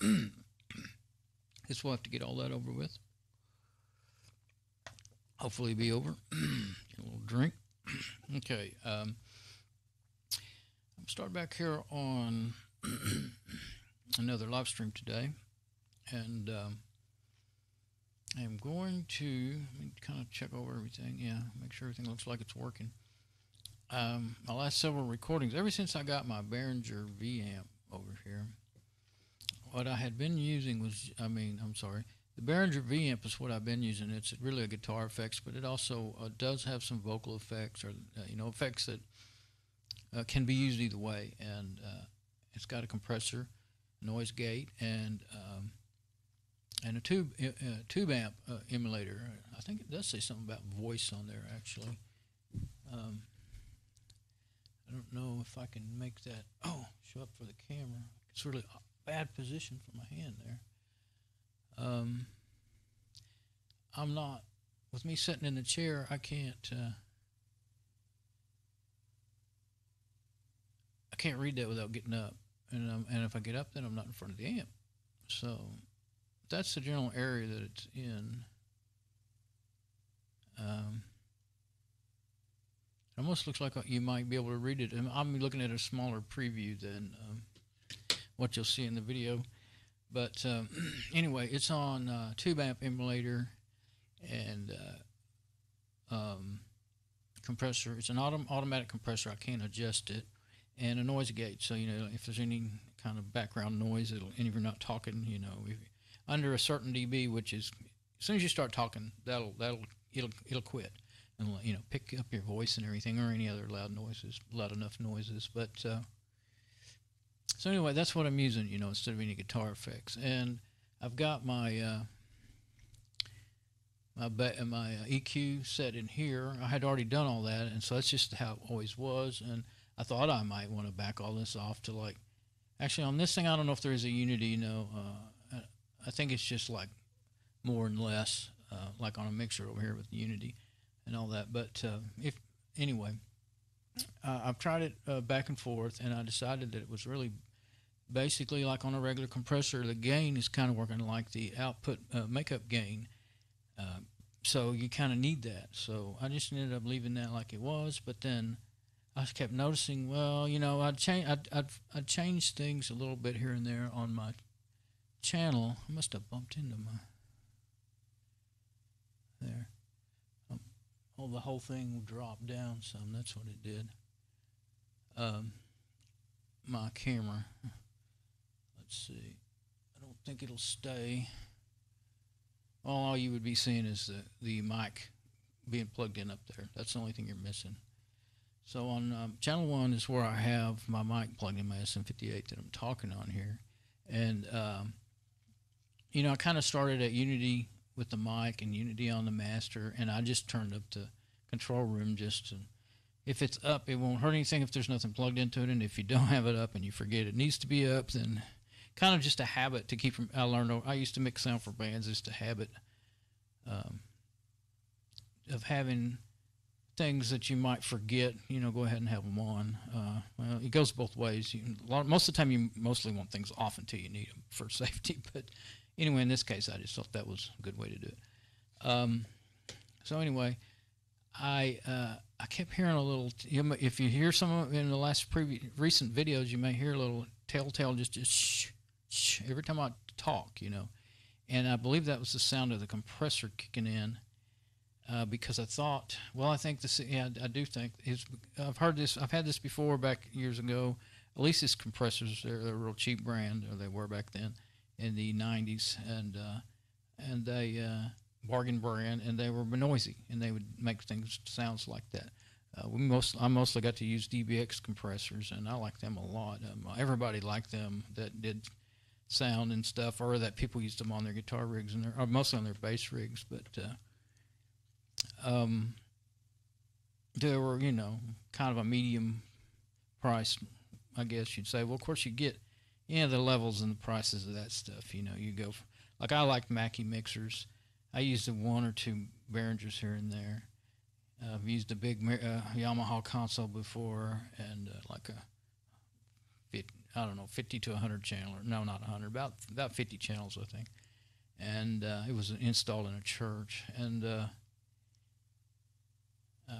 sorry. Guess we'll have to get all that over with. Hopefully be over. Get a little drink. Okay. I'm starting back here on another live stream today. And I'm going to kind of check over everything. Yeah, make sure everything looks like it's working. My last several recordings, ever since I got my Behringer V amp over here, what I had been using was, the Behringer V amp is what I've been using. It's really a guitar effects, but it also does have some vocal effects, or effects that can be used either way. And it's got a compressor, noise gate, and a tube amp emulator. I think it does say something about voice on there, actually. I don't know if I can make that show up for the camera. It's really a bad position for my hand there. I'm not, with me sitting in the chair, I can't read that without getting up, and if I get up, then I'm not in front of the amp. So that's the general area that it's in. It almost looks like you might be able to read it. I'm looking at a smaller preview than what you'll see in the video. But anyway, it's on tube amp emulator and compressor. It's an automatic compressor. I can't adjust it. And a noise gate. So, if there's any kind of background noise, and if you're not talking, under a certain dB, which is, as soon as you start talking, it'll quit. And pick up your voice and everything, or any other loud enough noises. But so anyway, that's what I'm using, instead of any guitar effects. And I've got my my EQ set in here. I had already done all that, and so that's just how it always was. And I thought I might want to back all this off to actually on this thing, I don't know if there is a unity. I think it's just like more and less, like on a mixer over here with unity and all that. But I've tried it back and forth, and I decided that it was really basically like on a regular compressor. The gain is kind of working like the output makeup gain, so you kind of need that. So I just ended up leaving that like it was. But then I kept noticing, well, I'd changed things a little bit here and there on my channel. I must have bumped into my there. The whole thing dropped down some. That's what it did. My camera. Let's see. I don't think it'll stay. All you would be seeing is the mic being plugged in up there. That's the only thing you're missing. So on channel 1 is where I have my mic plugged in, my SM58 that I'm talking on here. And, I kind of started at Unity with the mic and Unity on the master, and I just turned up the control room just to, if it's up, it won't hurt anything if there's nothing plugged into it, and if you don't have it up and you forget it needs to be up, then kind of just a habit to keep from, I used to mix sound for bands, just a habit of having things that you might forget, go ahead and have them on. Well, it goes both ways. Most of the time you mostly want things off until you need them for safety, but anyway, in this case, I just thought that was a good way to do it. So anyway, I kept hearing a little. If you hear some of in the last recent videos, you may hear a little telltale just shh every time I talk, And I believe that was the sound of the compressor kicking in, because I thought, well, I think this. Yeah, I do think I've heard this. I've had this before back years ago. At least these compressors, they're a real cheap brand, or they were back then in the 90s, and they bargain brand, and they were noisy, and they would make things sounds like that. I mostly got to use DBX compressors, and I like them a lot. Everybody liked them that did sound and stuff, or that people used them on their guitar rigs and or mostly on their bass rigs. But they were, kind of a medium price, I guess you'd say. Well, of course, you get the levels and the prices of that stuff. You go like I like Mackie mixers. I used the 1 or 2 Behringers here and there. I've used a big Yamaha console before, and like a I don't know, 50 to 100 channel, or no, not 100, about 50 channels, I think. And it was installed in a church. And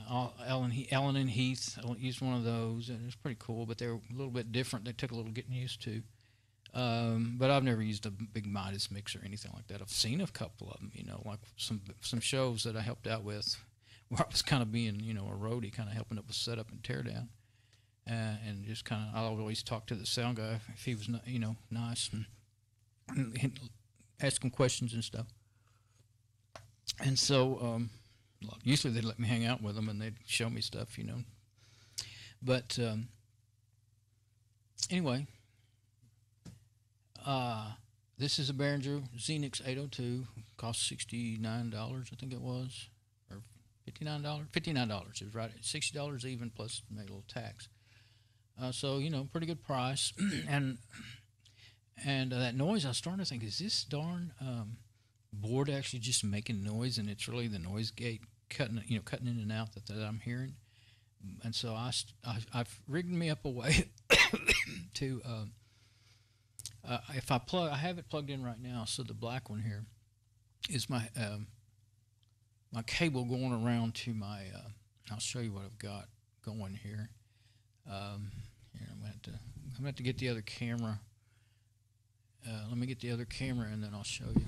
Allen and Heath used one of those, and it was pretty cool, but they were a little bit different. They took a little getting used to. But I've never used a big Midas mix or anything like that. I've seen a couple of them, like some shows that I helped out with, where I was kind of being, a roadie, kind of helping up with setup and teardown, and just kind of I always talk to the sound guy if he was, nice, and ask him questions and stuff. And so usually they'd let me hang out with them and they'd show me stuff, But anyway. This is a Behringer XENYX 802. Cost $69, I think it was, or $59. $59. It was right at $60 even plus maybe a little tax. So pretty good price. and that noise, I was starting to think, is this darn board actually just making noise, and it's really the noise gate cutting in and out that I'm hearing. And so I've rigged me up a way to. If I have it plugged in right now, so the black one here is my my cable going around to my. I'll show you what I've got going here. Here I'm gonna have to get the other camera. Let me get the other camera and then I'll show you.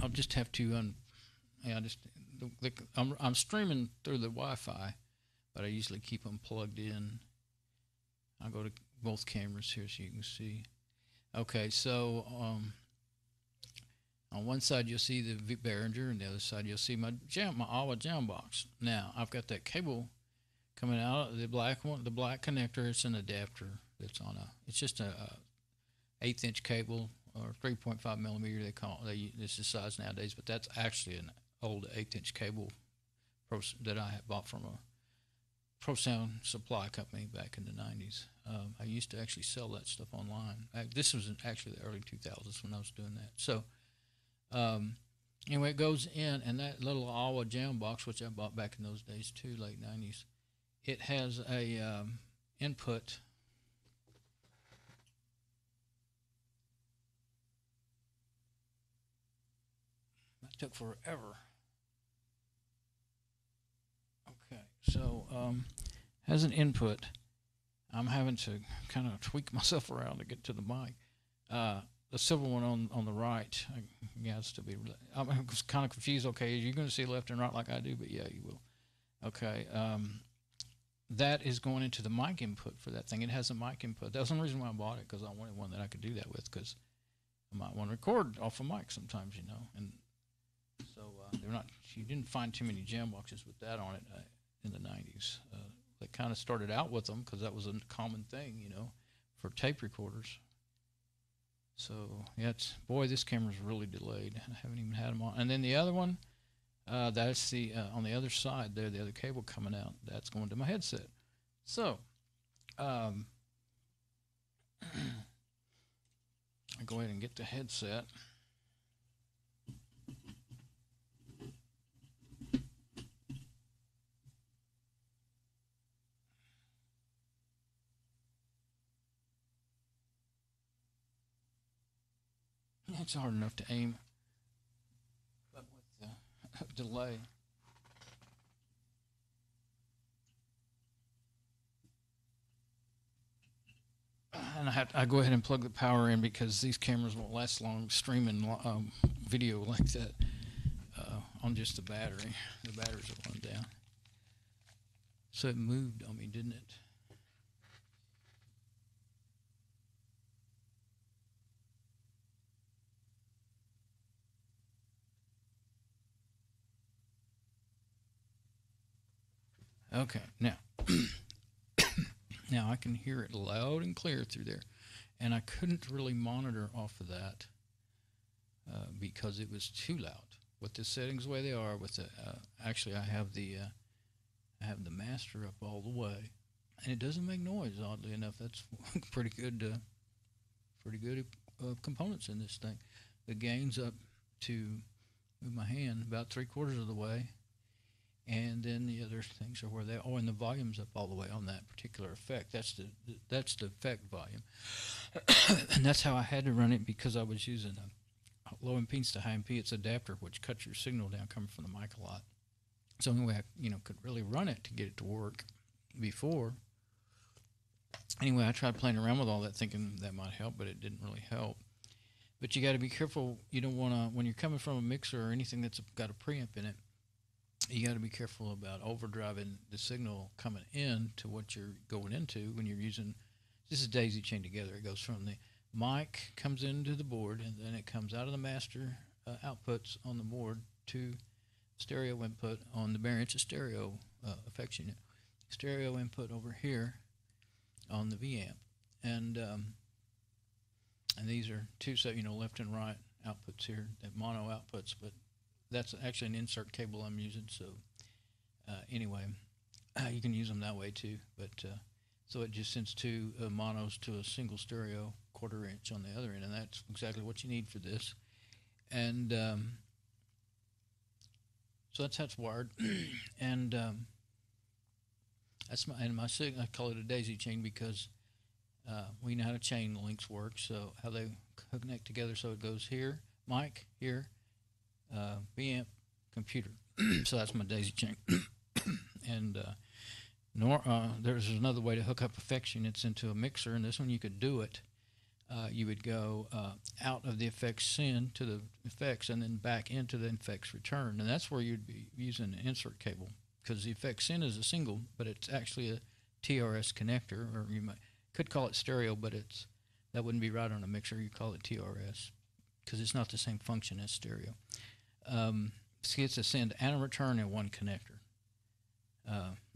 I'll just have to I'm streaming through the Wi-Fi, but I usually keep them plugged in. I'll go to both cameras here so you can see. Okay, so on one side you'll see the Behringer, and the other side you'll see my AWA jam box. Now I've got that cable coming out of the black one, the black connector. It's an adapter that's on it's just a 1/8 inch cable, or 3.5 millimeter. This is size nowadays, but that's actually an old 1/8 inch cable that I had bought from a Pro Sound supply company back in the 90s. I used to actually sell that stuff online. This was actually the early 2000s when I was doing that. So anyway, it goes in, and that little AWA jam box, which I bought back in those days too, late 90s, it has a input. That took forever. Okay, so has an input. I'm having to kind of tweak myself around to get to the mic. The silver one on the right, has to be. I'm kind of confused. Okay, you're going to see left and right like I do, but yeah, you will. Okay, that is going into the mic input for that thing. It has a mic input. That's the reason why I bought it, because I wanted one that I could do that with, because I might want to record off a mic sometimes, and so they're not. You didn't find too many jam boxes with that on it in the 90s. They kind of started out with them because that was a common thing, for tape recorders. So yeah, boy, this camera's really delayed. I haven't even had them on. And then the other one, that's the on the other side there, the other cable coming out. That's going to my headset. So I go ahead and get the headset. It's hard enough to aim, but with the delay. And I go ahead and plug the power in, because these cameras won't last long streaming video like that on just the battery. The batteries will run down. So it moved on me, didn't it? Okay, now, now I can hear it loud and clear through there, and I couldn't really monitor off of that because it was too loud. with the settings the way they are, with the actually I have the master up all the way, and it doesn't make noise. Oddly enough, that's pretty good. Pretty good components in this thing. The gain's up to, move my hand, about 3/4 of the way, and then the other things are where they. Oh, and the volume's up all the way on that particular effect. That's the effect volume, and that's how I had to run it because I was using a low impedance to high impedance adapter, which cuts your signal down coming from the mic a lot. So the only way I could really run it to get it to work before. Anyway, I tried playing around with all that thinking that might help, but it didn't really help. But you got to be careful. You don't want to, when you're coming from a mixer or anything that's got a preamp in it, you got to be careful about overdriving the signal coming in to what you're going into when you're using, this is daisy chained together. It goes from the mic, comes into the board, and then it comes out of the master outputs on the board to stereo input on the Behringer XENYX stereo effects unit. Stereo input over here on the V-amp, and these are two set, left and right outputs here, that mono outputs, but that's actually an insert cable I'm using. So anyway, you can use them that way too. But so it just sends two monos to a single stereo 1/4 inch on the other end, and that's exactly what you need for this. And so that's how it's wired, and that's my signal. I call it a daisy chain because we know how to chain links work, so how they connect together. So it goes here, mic, here, V-amp, computer. So that's my daisy chain. And there's another way to hook up effects units into a mixer, and this one you could do it. You would go out of the effects send to the effects and then back into the effects return, and that's where you'd be using an insert cable, because the effects send is a single, but it's actually a TRS connector, or you could call it stereo, but that wouldn't be right on a mixer. You call it TRS because it's not the same function as stereo. See, it's a send and a return in one connector.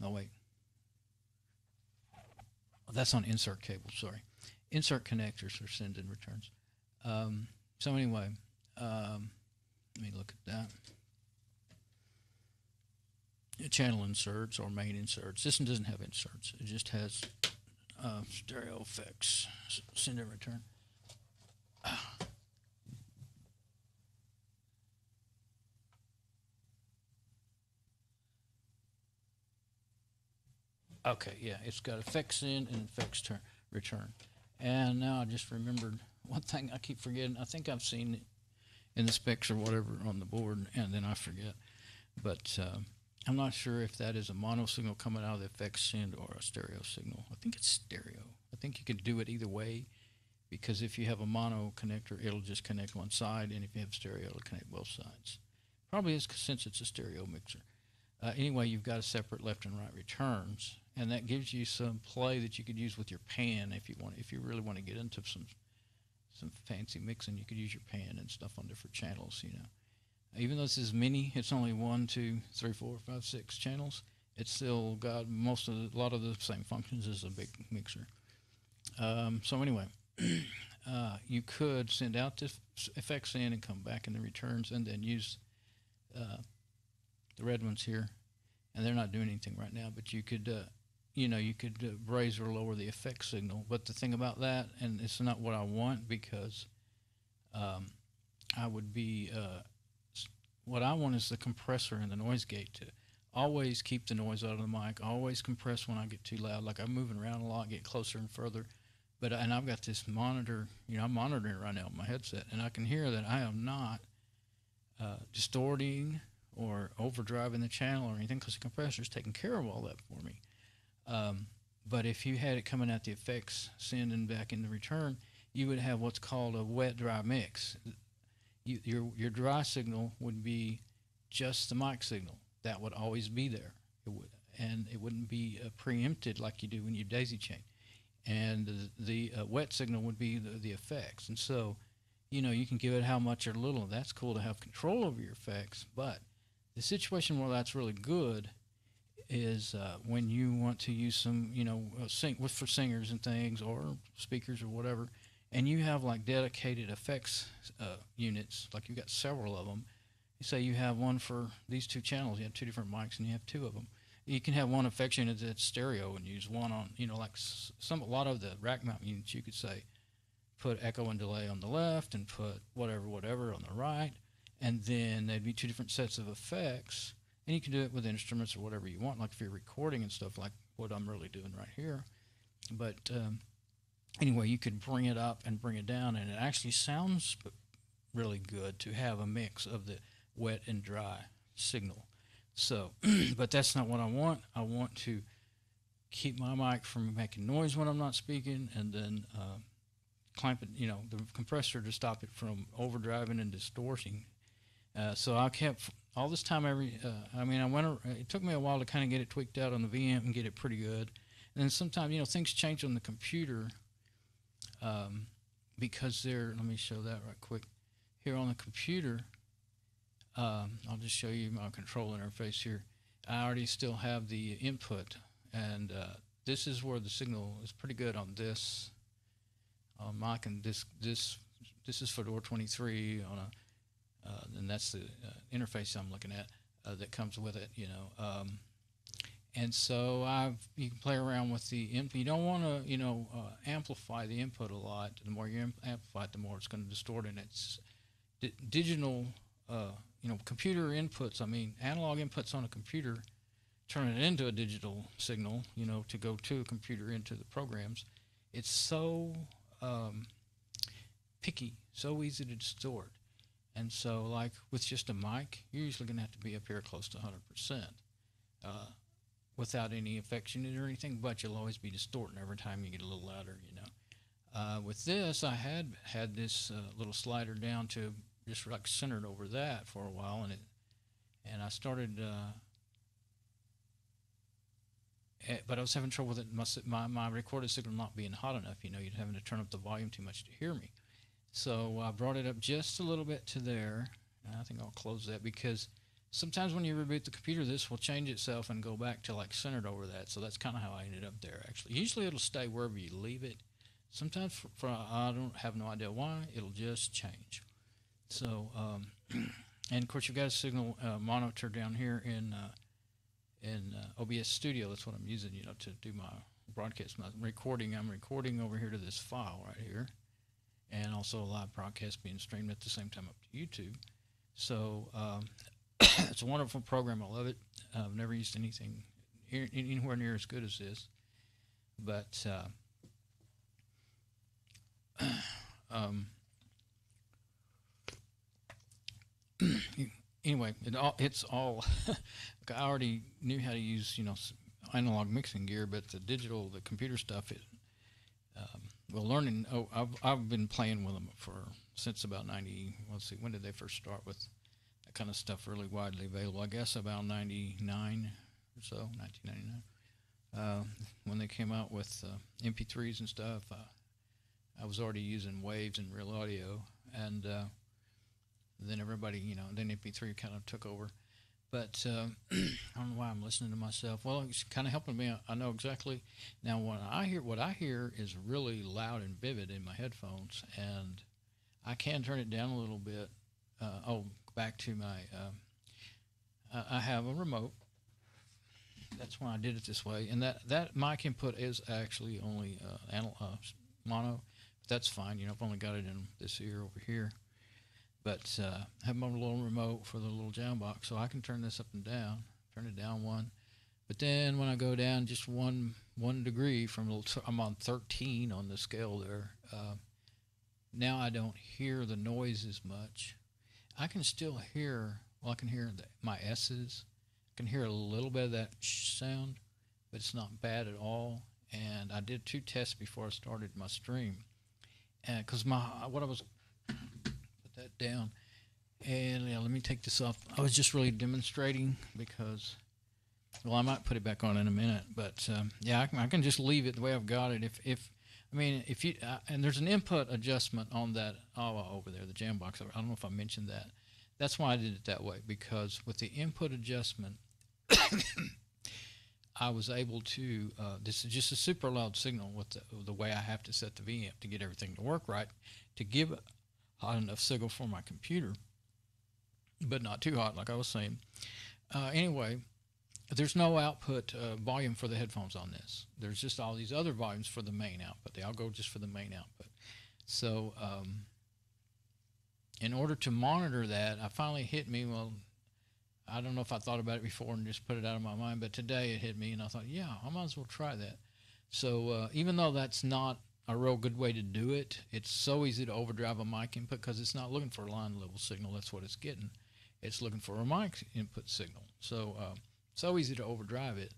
No, wait. That's on insert cable, sorry. Insert connectors are send and returns. So anyway, let me look at that. Channel inserts or main inserts. This one doesn't have inserts. It just has stereo effects, send and return. Okay, yeah, it's got effects send and effects return. And now I just remembered one thing I keep forgetting. I think I've seen it in the specs or whatever on the board, and then I forget. But I'm not sure if that is a mono signal coming out of the effects send or a stereo signal. I think it's stereo. I think you can do it either way, because if you have a mono connector, it'll just connect one side, and if you have stereo, it'll connect both sides. Probably is since it's a stereo mixer. Anyway, you've got a separate left and right returns, and that gives you some play that you could use with your pan if you want. If you really want to get into some fancy mixing, you could use your pan and stuff on different channels. Even though this is mini, it's only 1, 2, 3, 4, 5, 6 channels. It's still got a lot of the same functions as a big mixer. So anyway, you could send out the effects in and come back in the returns, and then use the red ones here, and they're not doing anything right now, but you could raise or lower the effect signal. But the thing about that, and it's not what I want, because I would be what I want is the compressor and the noise gate to always keep the noise out of the mic, always compress when I get too loud. Like I'm moving around a lot, get closer and further, and I've got this monitor, I'm monitoring it right now with my headset, and I can hear that I am not distorting or overdriving the channel or anything, because the compressor is taking care of all that for me. But if you had it coming out the effects, sending back in the return, you would have what's called a wet-dry mix. Your dry signal would be just the mic signal. That would always be there. And it wouldn't be preempted like you do when you daisy chain. And the wet signal would be the effects. And so, you can give it how much or little. That's cool to have control over your effects. But the situation where that's really good is when you want to use some, for singers and things, or speakers or whatever, and you have like dedicated effects units, like you've got several of them, say you have one for these two channels, you have two different mics and you have two of them. You can have one effect unit that's stereo and use one on, like a lot of the rack mount units, you could say, put echo and delay on the left and put whatever on the right, and then there'd be two different sets of effects, and you can do it with instruments or whatever you want, like if you're recording and stuff, like what I'm really doing right here. But anyway, you could bring it up and bring it down, and it actually sounds really good to have a mix of the wet and dry signal. So, but that's not what I want. I want to keep my mic from making noise when I'm not speaking, and then clamp it, the compressor to stop it from overdriving and distorting. So I kept all this time it took me a while to kind of get it tweaked out on the VM and get it pretty good. And then sometimes, things change on the computer because let me show that right quick. Here on the computer, I'll just show you my control interface here. I already still have the input, and this is where the signal is pretty good on this mic, and this is for door 23 on and that's the interface I'm looking at that comes with it, and so you can play around with the input. You don't want to amplify the input a lot. The more you amplify it, the more it's going to distort, and it's digital computer inputs. Analog inputs on a computer, turn it into a digital signal, to go to a computer into the programs. It's so picky, so easy to distort. And so, like with just a mic, you're usually going to have to be up here close to 100% without any effects unit or anything, but you'll always be distorting every time you get a little louder, With this, I had this little slider down to just like centered over that for a while, and I started, but I was having trouble with it. My recorded signal not being hot enough, you're having to turn up the volume too much to hear me. So I brought it up just a little bit to there, and I think I'll close that because sometimes when you reboot the computer, this will change itself and go back to like centered over that. So that's kind of how I ended up there, actually. Usually it'll stay wherever you leave it. Sometimes I don't have no idea why, it'll just change. So, and of course you've got a signal monitor down here in OBS Studio. That's what I'm using, to do my broadcast. I'm recording over here to this file right here. And also a live broadcast being streamed at the same time up to YouTube. So it's a wonderful program. I love it. I've never used anything anywhere near as good as this. But anyway, it's all. I already knew how to use analog mixing gear, but the computer stuff, learning. I've been playing with them since about 90. Let's see, when did they first start with that kind of stuff really widely available? I guess about 99 or so, 1999, when they came out with MP3s and stuff. I was already using waves and real audio, and then everybody, then MP3 kind of took over. But I don't know why I'm listening to myself. Well, it's kind of helping me. I know exactly. Now, what I hear is really loud and vivid in my headphones, and I can turn it down a little bit. Back to my, I have a remote. That's why I did it this way. And that mic input is actually only mono. But that's fine. I've only got it in this ear over here. But I have my little remote for the little jam box, so I can turn this up and down, turn it down one. But then when I go down just one degree I'm on 13 on the scale there. Now I don't hear the noise as much. I can still hear, I can hear my S's. I can hear a little bit of that sound, but it's not bad at all. And I did 2 tests before I started my stream. Because that down, and let me take this off. I was just really demonstrating because, I might put it back on in a minute, but I can just leave it the way I've got it. If you and there's an input adjustment on that over there, the jam box. I don't know if I mentioned that. That's why I did it that way, because with the input adjustment, I was able to. This is just a super loud signal with the way I have to set the VM to get everything to work right, to give hot enough signal for my computer. but not too hot, like I was saying. Anyway, there's no output volume for the headphones on this. There's just all these other volumes for the main output. They all go just for the main output. So in order to monitor that, I finally hit me. Well, I don't know if I thought about it before and just put it out of my mind, but today it hit me, and I thought, yeah, I might as well try that. So even though that's not a real good way to do it, it's so easy to overdrive a mic input because it's not looking for a line level signal. That's what it's getting. It's looking for a mic input signal. So so easy to overdrive it.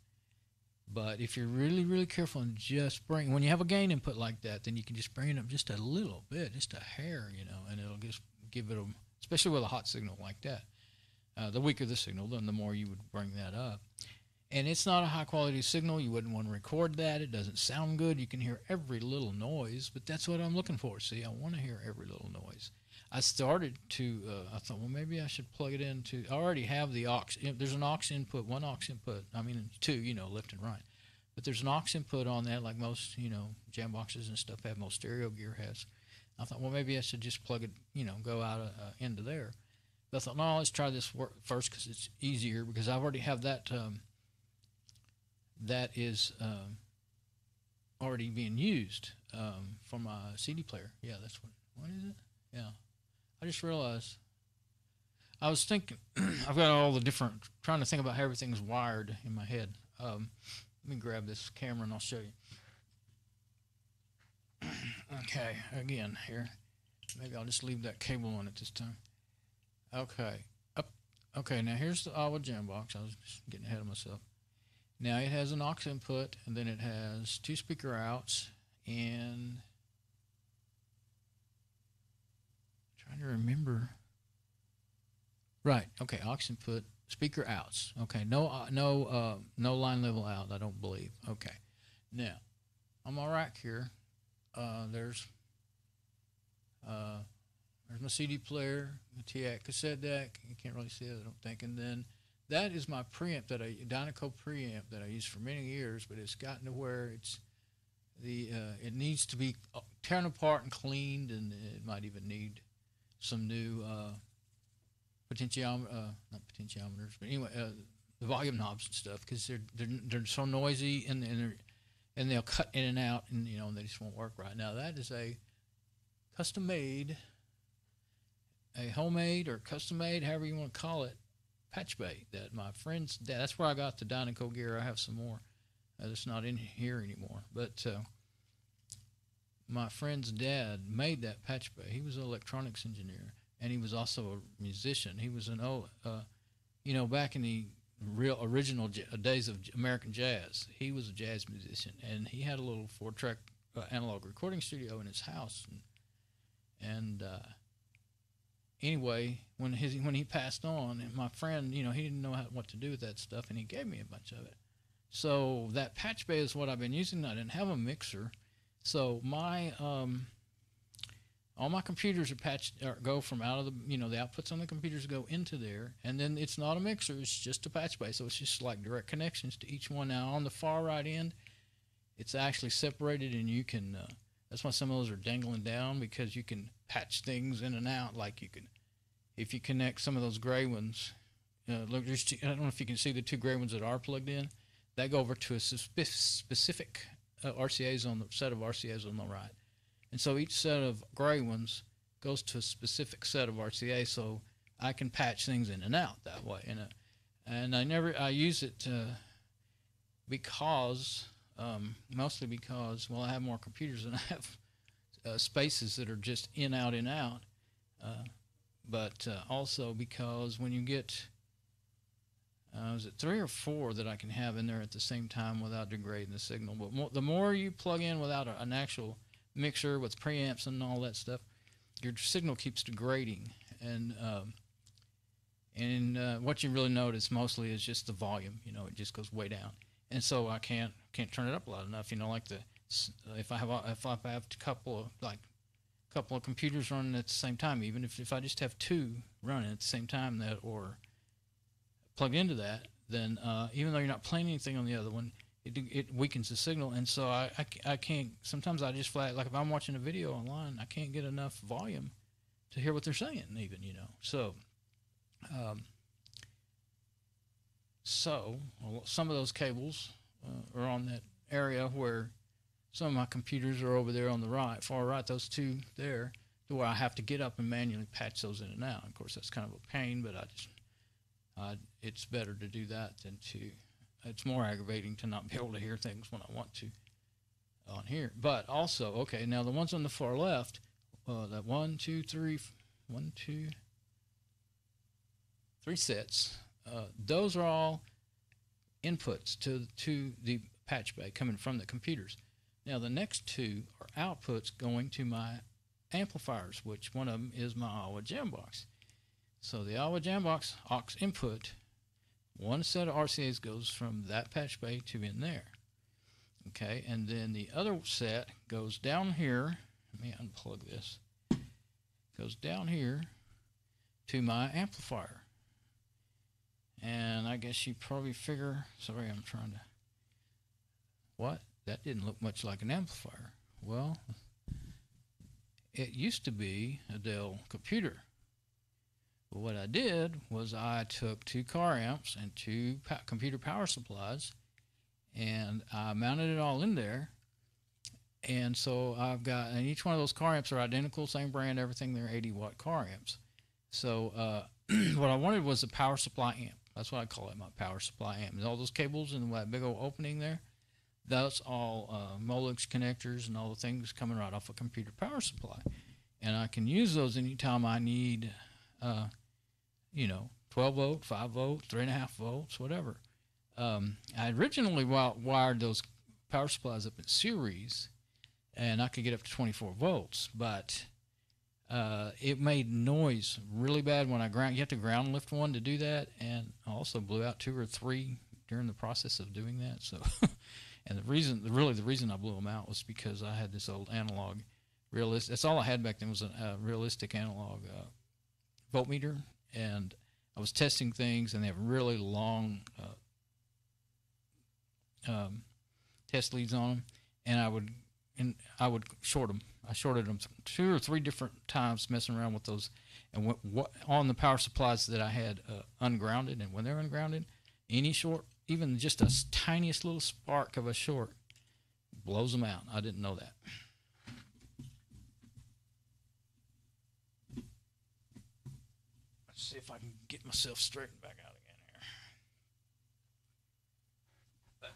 But if you're really, really careful and just bring, when you have a gain input like that, then you can just bring it up just a little bit, just a hair, and it'll just give it a, especially with a hot signal like that. The weaker the signal, then the more you would bring that up. And it's not a high quality signal. You wouldn't want to record that. It doesn't sound good. You can hear every little noise, but that's what I'm looking for. See, I want to hear every little noise. I started to, I thought, well, maybe I should plug it into, I already have the aux. There's an aux input, one aux input, two, left and right. But there's an aux input on that, like most, jam boxes and stuff have, most stereo gear has. I thought, well, maybe I should just plug it, go out into there. But I thought, no, let's try this first because it's easier, because I already have that, that is already being used from my CD player. Yeah, that's what is it? Yeah. I just realized, I was thinking, I've got all the different, trying to think about how everything's wired in my head. Let me grab this camera and I'll show you. Okay, again, here. Maybe I'll just leave that cable on it this time. Okay. Okay, now here's the AWA jam box. I was just getting ahead of myself. Now it has an aux input, and then it has two speaker outs, and trying to remember. Right. Okay. Aux input, speaker outs. Okay. No line level out. I don't believe. Okay. Now, on my rack here, there's my CD player, the TAC cassette deck. You can't really see it, I don't think. And then that is my preamp, Dynaco preamp that I used for many years, but it's gotten to where it needs to be torn apart and cleaned, and it might even need some new not potentiometers, but anyway, the volume knobs and stuff, because they're so noisy, and they'll cut in and out, and they just won't work right. Now that is a custom made, a homemade or custom made, however you want to call it, patch bay that my friend's dad. That's where I got the Dynaco gear. I have some more that's not in here anymore, but my friend's dad made that patch bay. He was an electronics engineer, and he was also a musician. He was back in the real original days of American jazz, he was a jazz musician, and he had a little 4-track analog recording studio in his house. And anyway, when he passed on, my friend, he didn't know what to do with that stuff, and he gave me a bunch of it. So that patch bay is what I've been using. I didn't have a mixer, so my all my computers go from out of the the outputs on the computers go into there, and then it's not a mixer, it's just a patch bay, so it's just like direct connections to each one. Now on the far right end, it's actually separated, and you can that's why some of those are dangling down, because you can patch things in and out. Like if you connect some of those gray ones, look, I don't know if you can see the two gray ones that are plugged in. They go over to a specific RCAs on the set of RCAs on the right. And so each set of gray ones goes to a specific set of RCA, so I can patch things in and out that way. And I use it because, mostly because, well, I have more computers than I have spaces that are just in, out, but also because when you get, is it 3 or 4 that I can have in there at the same time without degrading the signal? But the more you plug in without an actual mixer with preamps and all that stuff, your signal keeps degrading, and what you really notice mostly is just the volume. It just goes way down, and so I can't turn it up loud enough. Like if I have a couple of computers running at the same time, even if I just have 2 running at the same time that or plugged into that, then even though you're not playing anything on the other one, it weakens the signal. And so I can't, sometimes I just flat, like if I'm watching a video online, I can't get enough volume to hear what they're saying even, So Um, so some of those cables are on that area where some of my computers are over there on the right, far right, those two there, to where I have to get up and manually patch those in and out. Of course, that's kind of a pain, but it's better to do that than it's more aggravating to not be able to hear things when I want to on here. But also, okay, now the ones on the far left, that 3 sets, those are all inputs to the patch bay coming from the computers. Now the next 2 are outputs going to my amplifiers, which one of them is my AWA Jambox. So the AWA Jambox aux input, one set of RCAs goes from that patch bay to in there. Okay, and then the other set goes down here. Let me unplug this. Goes down here to my amplifier. And I guess you probably figure, sorry, I'm trying to, what? That didn't look much like an amplifier. Well, it used to be a Dell computer. But what I did was I took 2 car amps and 2 computer power supplies, and I mounted it all in there. And so I've got, and each one of those car amps are identical, same brand, everything. They're 80-watt car amps. So what I wanted was a power supply amp. That's what I call it, my power supply amp. And all those cables and that big old opening there, that's all Molex connectors and all the things coming right off a computer power supply. And I can use those anytime I need, 12 volt, 5 volt, 3.5 volts, whatever. I originally wired those power supplies up in series, and I could get up to 24 volts, but it made noise really bad when I ground. You have to ground lift one to do that, and I also blew out 2 or 3 during the process of doing that. So, and the reason I blew them out was because I had this old analog realistic. That's all I had back then was a realistic analog voltmeter, and I was testing things, and they have really long test leads on them, and I would short them. I shorted them 2 or 3 different times, messing around with those, and what on the power supplies that I had ungrounded, and when they're ungrounded, any short, even just a tiniest little spark of a short, blows them out. I didn't know that. Let's see if I can get myself straightened back out again here. But,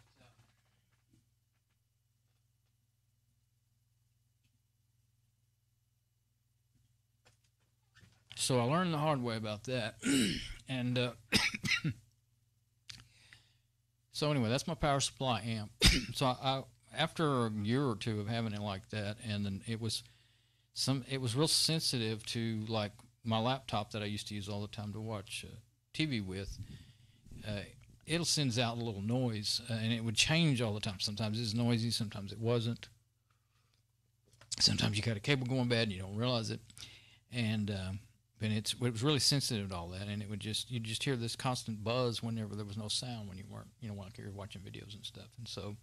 so I learned the hard way about that. And so anyway, that's my power supply amp. So I after a year or 2 of having it like that, and then it was real sensitive to, like, my laptop that I used to use all the time to watch TV with. It sends out a little noise, and it would change all the time. Sometimes it's noisy, sometimes it wasn't. Sometimes you got a cable going bad and you don't realize it. And it was really sensitive to all that, and you'd just hear this constant buzz whenever there was no sound, when you weren't, like you're watching videos and stuff. And so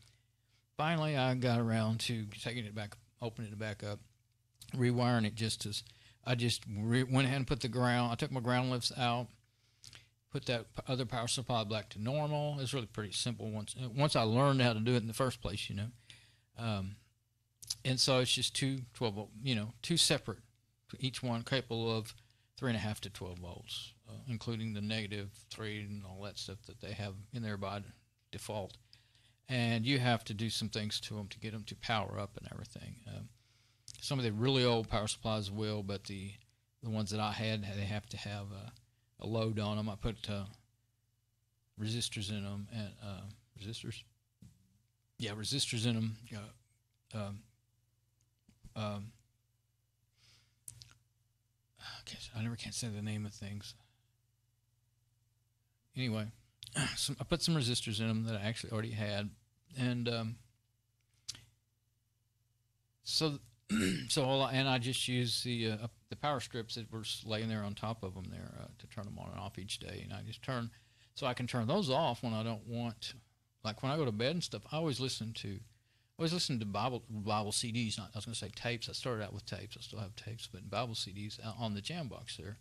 finally I got around to taking it back, opening it back up, rewiring it just as I just went ahead and put I took my ground lifts out, put that other power supply back to normal. It's really pretty simple once I learned how to do it in the first place, and so it's just 2 12-volt, 2 separate, each one capable of 3.5 to 12 volts, including the -3 and all that stuff that they have in there by default. And you have to do some things to them to get them to power up and everything. Some of the really old power supplies will, but the ones that I had, they have to have a load on them. I put resistors in them, and resistors in them. I never can't say the name of things. Anyway, so I put some resistors in them that I actually already had, and and I just used the power strips that were laying there on top of them there to turn them on and off each day, and I just so I can turn those off when I don't want, like when I go to bed and stuff. I always listen to Bible CDs. I was going to say tapes. I started out with tapes. I still have tapes, but Bible CDs on the Jambox there.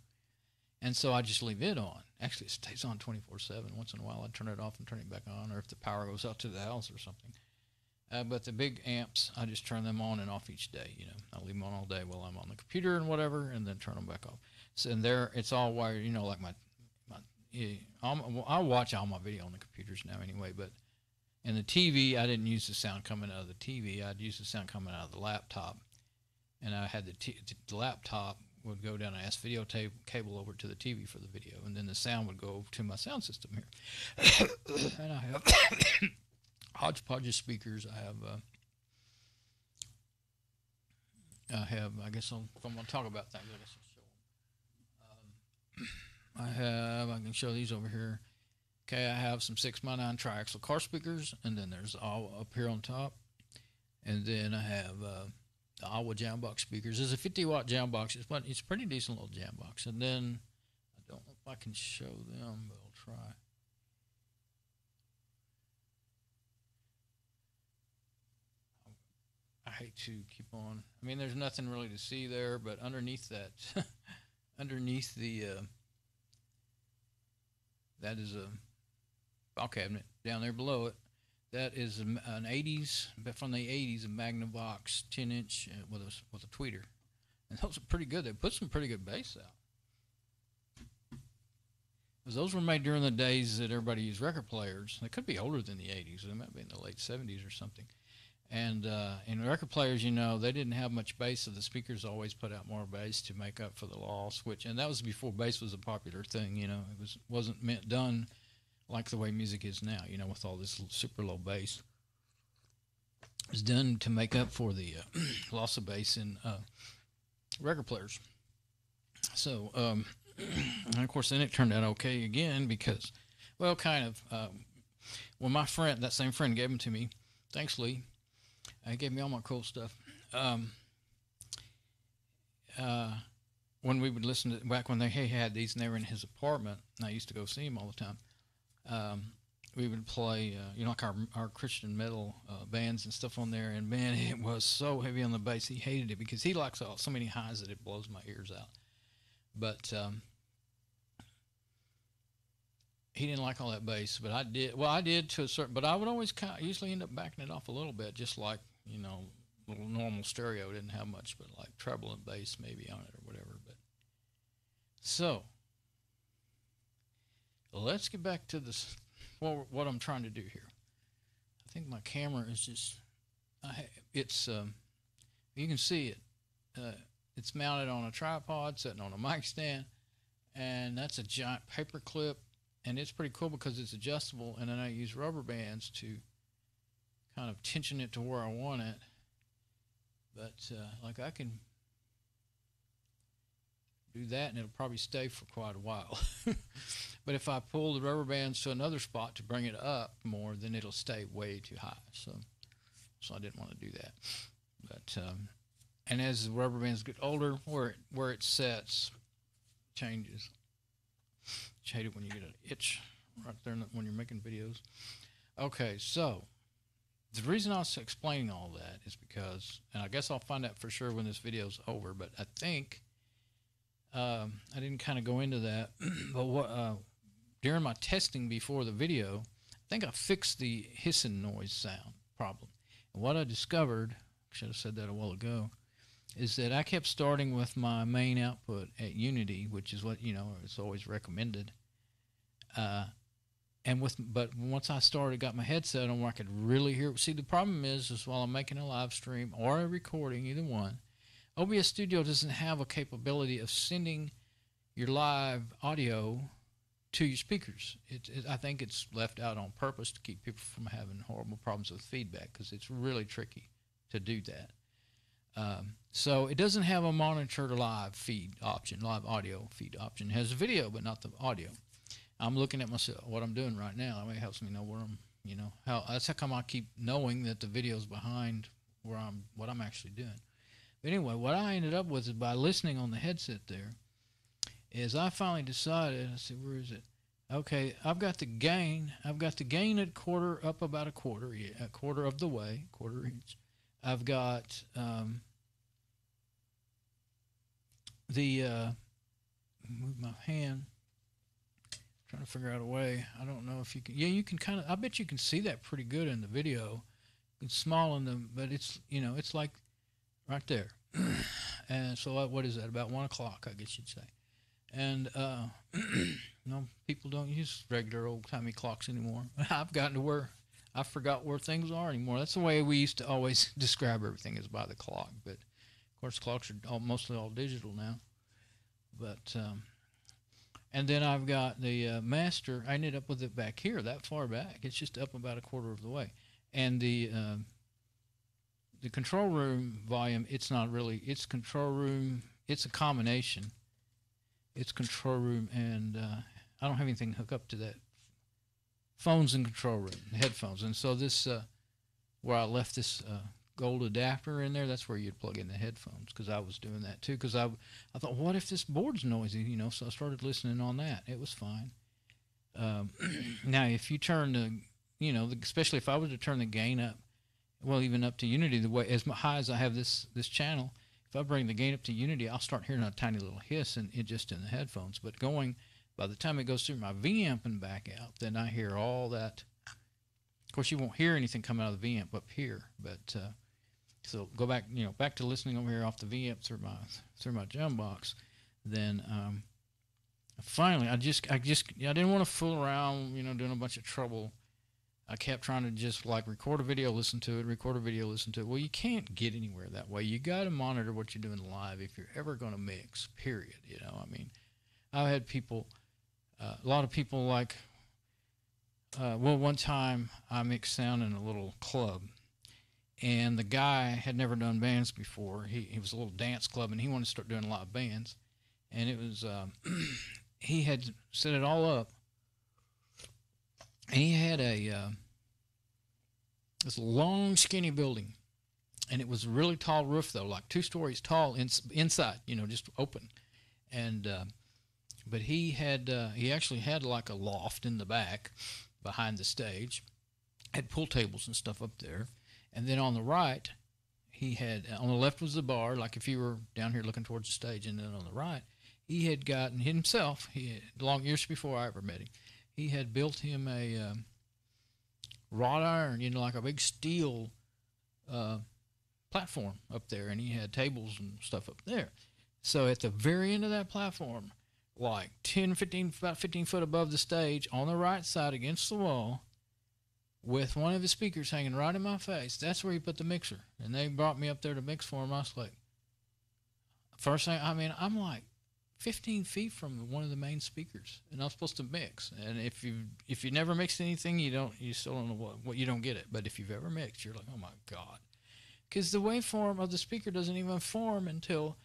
And so I just leave it on. Actually, it stays on 24/7. Once in a while, I turn it off and turn it back on, or if the power goes out to the house or something. But the big amps, I just turn them on and off each day. You know, I leave them on all day while I'm on the computer and whatever, and then turn them back off. So and there, it's all wired. You know, like I watch all my video on the computers now anyway. But in the TV, I didn't use the sound coming out of the TV. I'd use the sound coming out of the laptop, and I had the laptop would go down an S-video cable over to the TV for the video, and then the sound would go to my sound system here. And I have hodgepodge of speakers. I guess if I'm going to talk about things, I guess I'll show them. I can show these over here. Okay, I have some 6x9 triaxial car speakers, and then there's all up here on top. And then I have the Iowa jam box speakers. There's a 50-watt jam box. It's a pretty decent little jam box. And then I don't know if I can show them, but I'll try. I hate to keep on. I mean, there's nothing really to see there, but underneath that, underneath the, that is a file cabinet down there below it. That is an 80s, but from the 80s, a Magnavox 10-inch with a tweeter, and those are pretty good. They put some pretty good bass out. Because those were made during the days that everybody used record players. They could be older than the 80s. They might be in the late 70s or something. And in record players, you know, they didn't have much bass, so the speakers always put out more bass to make up for the loss. And that was before bass was a popular thing. You know, it wasn't done like the way music is now. You know, with all this super low bass, it was done to make up for the loss of bass in record players. So, and of course, then it turned out okay again because, well, kind of. When my friend, that same friend, gave them to me. Thanks, Lee. He gave me all my cool stuff. When we would listen to, back when they had these and they were in his apartment, and I used to go see him all the time, we would play, you know, like our Christian metal bands and stuff on there, and man, it was so heavy on the bass. He hated it because he likes so many highs that it blows my ears out. But he didn't like all that bass, but I did. Well, I did to a certain, but I would always usually end up backing it off a little bit, just like, you know, little normal stereo didn't have much, but like treble and bass maybe on it or whatever. But so let's get back to this. What I'm trying to do here. I think my camera is just. You can see it. It's mounted on a tripod, sitting on a mic stand, and that's a giant paper clip. And it's pretty cool because it's adjustable, and then I use rubber bands to kind of tension it to where I want it. But like I can do that, and it'll probably stay for quite a while. But if I pull the rubber bands to another spot to bring it up more, then it'll stay way too high. So I didn't want to do that. But and as the rubber bands get older, where it sets changes. I hate it when you get an itch right there when you're making videos. Okay, so the reason I was explaining all that is because, and I guess I'll find out for sure when this video's over, but I think I didn't kind of go into that, but during my testing before the video, I think I fixed the hissing noise sound problem. And what I discovered, I should have said that a while ago, is that I kept starting with my main output at Unity, which is what, you know, it's always recommended. But once I got my headset on where I could really hear it. See, the problem is while I'm making a live stream or a recording, either one, OBS Studio doesn't have a capability of sending your live audio to your speakers. I think it's left out on purpose to keep people from having horrible problems with feedback, because it's really tricky to do that. So it doesn't have a monitor live feed option, live audio feed option. It has video, but not the audio. I'm looking at myself, what I'm doing right now. It helps me know where I'm, you know, that's how come I keep knowing that the video's behind what I'm actually doing. But anyway, what I ended up with is by listening on the headset there, is I finally decided, I said, where is it? Okay, I've got the gain at quarter, up about a quarter of the way, quarter inch. I've got the move my hand. Trying to figure out a way. I don't know if you can. Yeah, you can kind of. I bet you can see that pretty good in the video. It's small in the, but it's it's like right there. And so what is that? About 1 o'clock, I guess you'd say. And people don't use regular old timey clocks anymore. I've gotten to where I forgot where things are anymore. That's the way we used to always describe everything, is by the clock. But of course, clocks are mostly all digital now. But and then I've got the master. I ended up with it back here, that far back. It's just up about a quarter of the way. And the control room volume, it's not really. It's control room. It's a combination. It's control room, and I don't have anything hooked up to that. Phones and control room, headphones. And so this, where I left this gold adapter in there, that's where you'd plug in the headphones, because I was doing that too, because I thought, what if this board's noisy, so I started listening on that. It was fine. Now if you turn the especially if I was to turn the gain up, well, even up to unity, the way as high as I have this channel, if I bring the gain up to unity, I'll start hearing a tiny little hiss just in the headphones. But by the time it goes through my V-amp and back out, then I hear all that. Of course, you won't hear anything come out of the V-amp up here, but so go back, back to listening over here off the V-amp through my jump box. Then finally, I didn't want to fool around, doing a bunch of trouble. I kept trying to just record a video, listen to it, record a video, listen to it. Well, you can't get anywhere that way. You got to monitor what you're doing live if you're ever going to mix, period. I've had people, a lot of people one time I mixed sound in a little club, and the guy had never done bands before. He was a little dance club, and he wanted to start doing live bands. And it was, he had set it all up. And he had this long, skinny building, and it was a really tall roof, though, like 2 stories tall inside, just open. And but he actually had like a loft in the back, behind the stage, had pool tables and stuff up there, and then on the right, he had on the left was the bar, like if you were down here looking towards the stage, and then on the right, he had gotten himself. Long years before I ever met him. He had built him a wrought iron, like a big steel platform up there, and he had tables and stuff up there. So at the very end of that platform, like about 15 foot above the stage, on the right side against the wall, with one of his speakers hanging right in my face, that's where he put the mixer. And they brought me up there to mix for him. I was like, first thing, I'm like 15 feet from one of the main speakers, and I'm supposed to mix. And if you never mixed anything, you still don't know what you don't get it. But if you've ever mixed, you're like, oh my God, because the waveform of the speaker doesn't even form until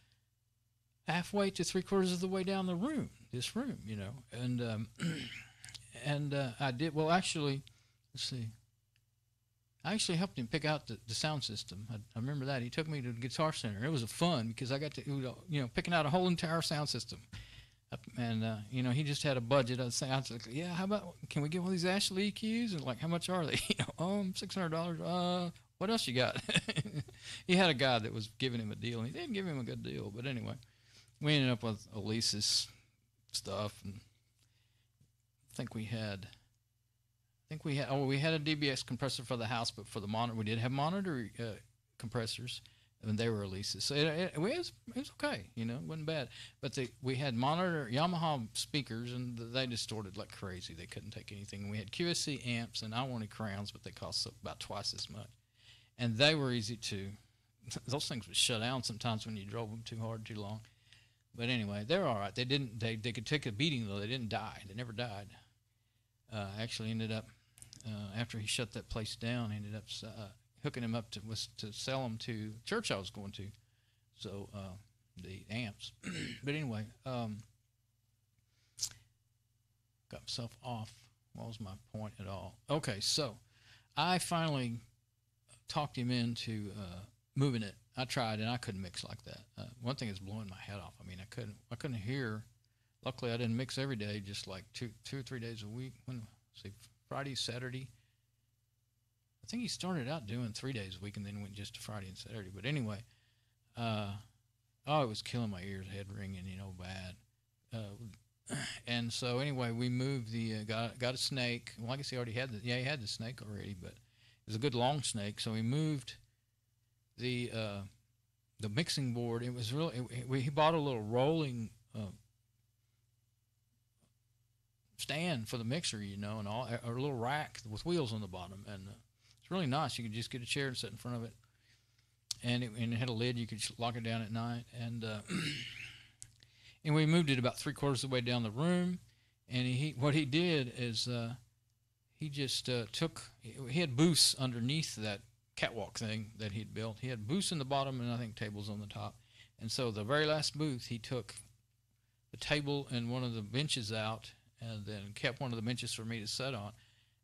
halfway to 3/4 of the way down the room, this room, and I did well. Actually, let's see. I actually helped him pick out the sound system. I remember that. He took me to the Guitar Center. It was fun because I got to, picking out a whole entire sound system. And, he just had a budget. I was like, yeah, how about, can we get one of these Ashley EQs? And how much are they? $600. What else you got? He had a guy that was giving him a deal, and he didn't give him a good deal. But anyway, we ended up with Elise's stuff. And we had a DBX compressor for the house, but for the monitor, we did have monitor compressors, and they were releases. So it was okay, it wasn't bad. But we had monitor Yamaha speakers, and they distorted like crazy. They couldn't take anything. And we had QSC amps, and I wanted crowns, but they cost about twice as much. And they were easy to, those things would shut down sometimes when you drove them too hard, too long. But anyway, they're all right. They could take a beating, though. They didn't die. They never died. Actually ended up, after he shut that place down, ended up hooking him up to sell them to the church I was going to. So the amps. But anyway, got myself off. What was my point at all? Okay, so I finally talked him into moving it. I tried, and I couldn't mix like that. One thing is blowing my head off. I couldn't hear. Luckily, I didn't mix every day, just like two or 3 days a week. Friday, Saturday. I think he started out doing 3 days a week and then went just to Friday and Saturday. But anyway, it was killing my ears, head ringing, bad. And so anyway, we moved the got a snake. Well, I guess he already had he had the snake already, but it was a good long snake. So we moved the mixing board. It was really he bought a little rolling stand for the mixer, and all, or a little rack with wheels on the bottom, and it's really nice. You could just get a chair and sit in front of it, and it had a lid. You could lock it down at night, and and we moved it about 3/4 of the way down the room. And what he did is he just he had booths underneath that catwalk thing that he'd built. He had booths in the bottom and I think tables on the top. And so the very last booth, he took the table and one of the benches out, and then kept one of the benches for me to sit on.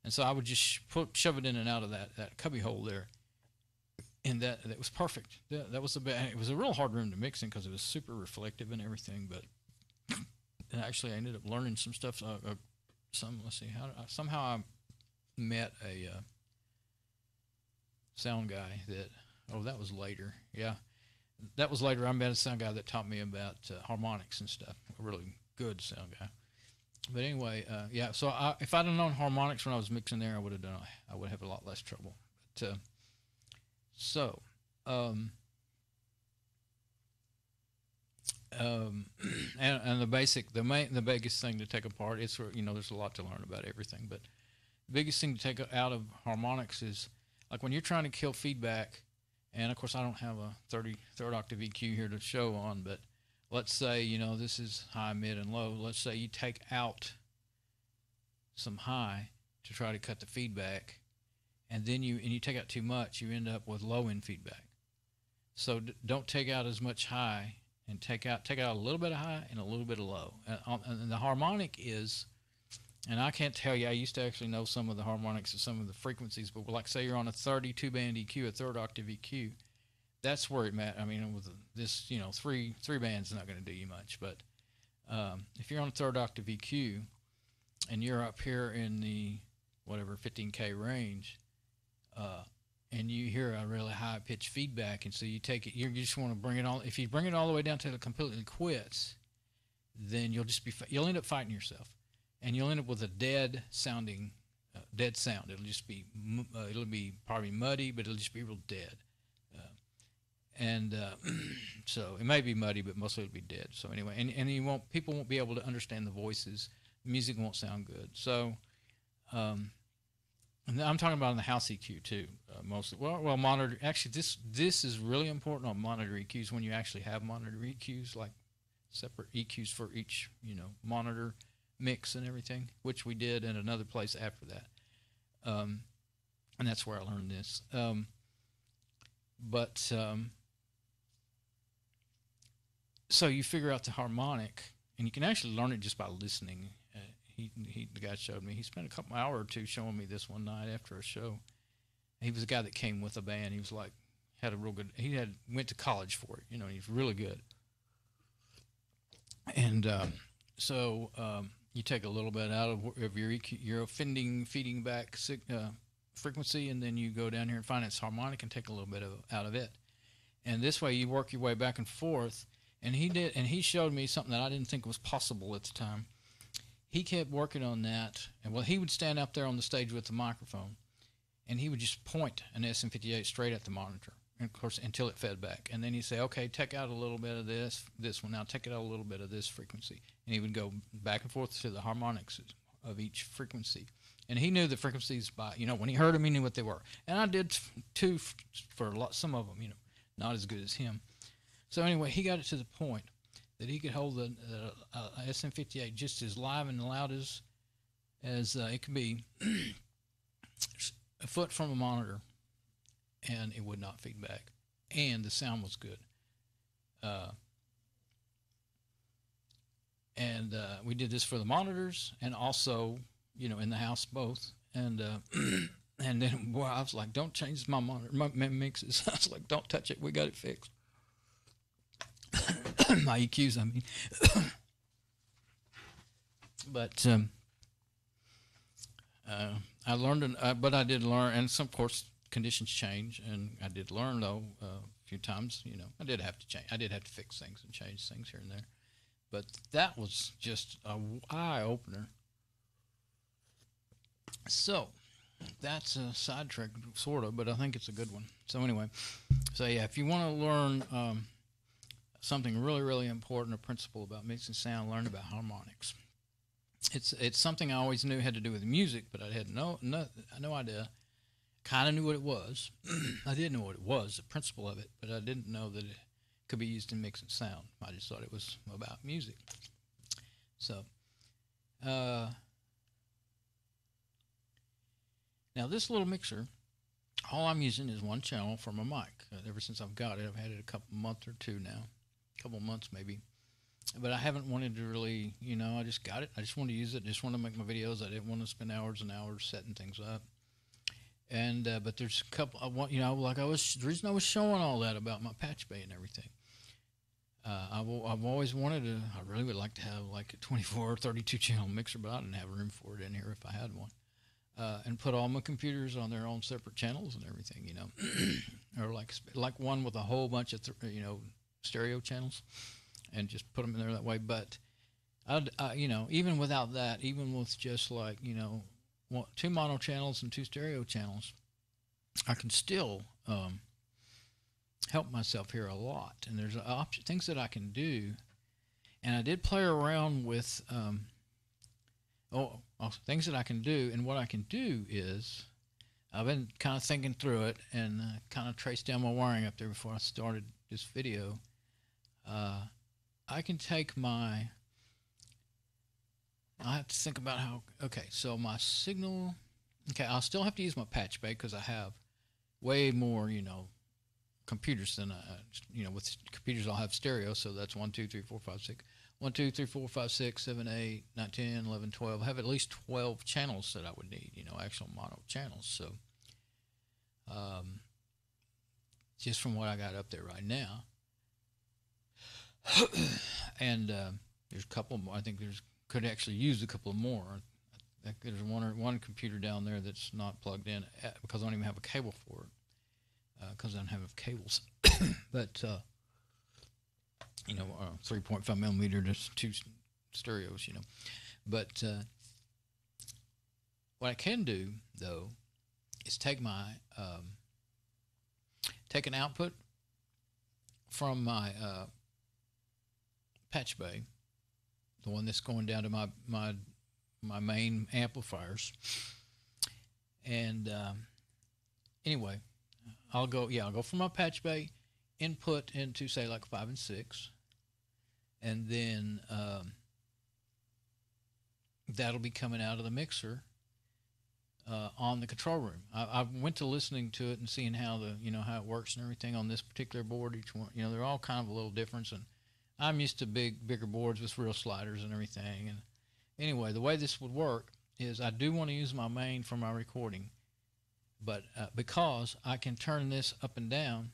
And so I would just shove it in and out of that cubby hole there. And that was perfect. That was it was a real hard room to mix in because it was super reflective and everything. But actually, I ended up learning some stuff. Let's see, somehow I met a sound guy that was later. Yeah, that was later. I met a sound guy that taught me about harmonics and stuff. A really good sound guy. But anyway, yeah. So if I'd have known harmonics when I was mixing there, I would have a lot less trouble. But and the biggest thing to take apart, it's there's a lot to learn about everything, but the biggest thing to take out of harmonics is like when you're trying to kill feedback. And of course I don't have a 33rd octave EQ here to show on, but let's say this is high, mid, and low. Let's say you take out some high to try to cut the feedback, and then you take out too much, you end up with low end feedback. So don't take out as much high, and take out a little bit of high and a little bit of low. And the harmonic is, and I can't tell you, I used to actually know some of the harmonics and some of the frequencies, but like say you're on a 32 band EQ, a 3rd octave EQ, that's where it matters. I mean, with this, three bands not going to do you much, but if you're on a 3rd octave EQ and you're up here in the whatever 15K range, and you hear a really high pitched feedback, and so you take it, you just want to bring it all. If you bring it all the way down to it completely quits, then you'll end up fighting yourself, and you'll end up with a dead sound. It'll just be it'll be probably muddy, but it'll just be real dead. So it may be muddy, but mostly it'll be dead. So anyway, and people won't be able to understand the voices. The music won't sound good. So. And I'm talking about in the house EQ too, mostly. Well, monitor. Actually, this is really important on monitor EQs when you actually have monitor EQs, like separate EQs for each monitor mix and everything, which we did in another place after that, and that's where I learned this. So you figure out the harmonic, and you can actually learn it just by listening. The guy showed me. He spent a hour or two showing me this one night after a show. He was a guy that came with a band. He was like, had a real good. Went to college for it. He's really good. And so you take a little bit out of your EQ, your feeding back frequency, and then you go down here and find its harmonic and take a little bit out of it. And this way you work your way back and forth. And he did. And he showed me something that I didn't think was possible at the time. He kept working on that, and he would stand up there on the stage with the microphone, and he would just point an SM58 straight at the monitor, and of course, until it fed back. And then he'd say, okay, take out a little bit of this one, now take out a little bit of this frequency. And he would go back and forth to the harmonics of each frequency. And he knew the frequencies by, when he heard them, he knew what they were. And I did too for some of them, not as good as him. So anyway, he got it to the point that he could hold the SM58 just as live and loud as it could be, a foot from a monitor, and it would not feed back, and the sound was good. And we did this for the monitors, and also, in the house both. And and then, boy, I was like, don't change my monitor, my mixes. I was like, don't touch it. We got it fixed. My EQs, I mean. But I learned, but I did learn, and some, of course, conditions change, and I did learn, though, a few times, I did have to change. I did have to fix things and change things here and there. But that was just a eye opener. So that's a sidetrack, sort of, but I think it's a good one. So anyway, so yeah, if you want to learn something really, really important, a principle about mixing sound, learn about harmonics. It's something I always knew had to do with music, but I had no idea. Kind of knew what it was. I did know what it was, the principle of it, but I didn't know that it could be used in mixing sound. I just thought it was about music. So, now this little mixer, all I'm using is one channel for my mic. Ever since I've got it, I've had it a month or two now, a couple months maybe. But I haven't wanted to really, I just got it. I just want to use it. I just want to make my videos. I didn't want to spend hours and hours setting things up. And but there's a couple. The reason I was showing all that about my patch bay and everything. I've always wanted to. I really would like to have like a 24 or 32 channel mixer, but I didn't have room for it in here if I had one. And put all my computers on their own separate channels and everything, or like one with a whole bunch of stereo channels, and just put them in there that way. But even without that, even with just like 2 mono channels and 2 stereo channels, I can still help myself here a lot. And there's things that I can do, and I did play around with things that I can do. And what I can do is I've been kind of thinking through it and kind of traced down my wiring up there before I started this video. I can take I have to think about so my signal, I'll still have to use my patch bay because I have way more, computers than, with computers I'll have stereo, so that's 1, 2, 3, 4, 5, 6. 1, 2, 3, 4, 5, 6, 7, 8, 9, 10, 11, 12. I have at least 12 channels that I would need, actual mono channels. So, just from what I got up there right now. And there's a couple more. I think could actually use a couple more. There's one computer down there that's not plugged in because I don't even have a cable for it because I don't have cables. But 3.5 millimeter, just 2 stereos, But what I can do though is take an output from my patch bay, the one that's going down to my main amplifiers, and anyway, I'll go from my patch bay input into say like 5 and 6, and then that'll be coming out of the mixer on the control room. I went to listening to it and seeing how how it works and everything on this particular board. Each one, they're all kind of a little different, and I'm used to bigger boards with real sliders and everything. And anyway, the way this would work is I do want to use my main for my recording, but because I can turn this up and down,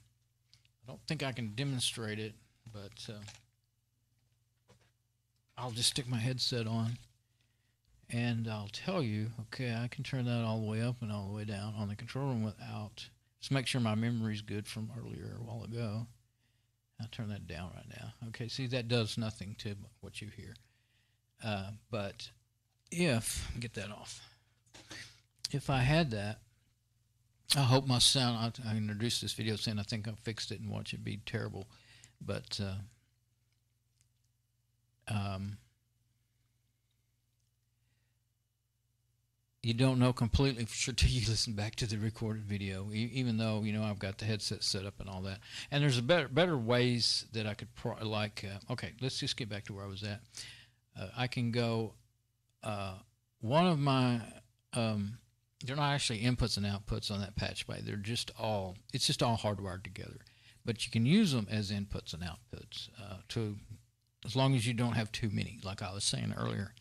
I don't think I can demonstrate it, but I'll just stick my headset on and I'll tell you, I can turn that all the way up and all the way down on the control room without, just make sure my memory's good from earlier a while ago. I'll turn that down right now. Okay, see, that does nothing to what you hear. But get that off. If I had that, I hope my sound, I introduced this video saying I think I fixed it and watch it be terrible. But you don't know completely for sure till you listen back to the recorded video, even though I've got the headset set up and all that. And there's better ways that I could let's just get back to where I was at. I can go one of my they're not actually inputs and outputs on that patch bay. It's just all hardwired together, but you can use them as inputs and outputs as long as you don't have too many, like I was saying earlier.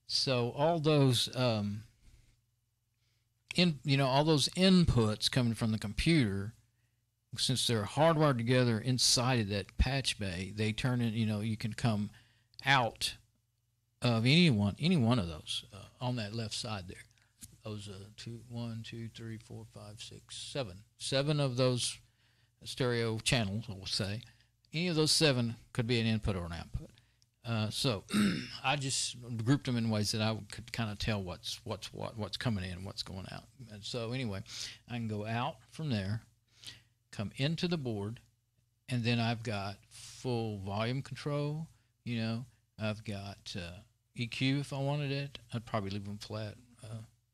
So all those all those inputs coming from the computer, since they're hardwired together inside of that patch bay, they turn in, you can come out of any one of those on that left side there. Those 1, 2, 3, 4, 5, 6, 7 of those stereo channels, I will say, any of those 7 could be an input or an output. So I just grouped them in ways that I could kind of tell what's coming in and what's going out. And so anyway, I can go out from there, come into the board, and then I've got full volume control. You know, I've got EQ if I wanted it. I'd probably leave them flat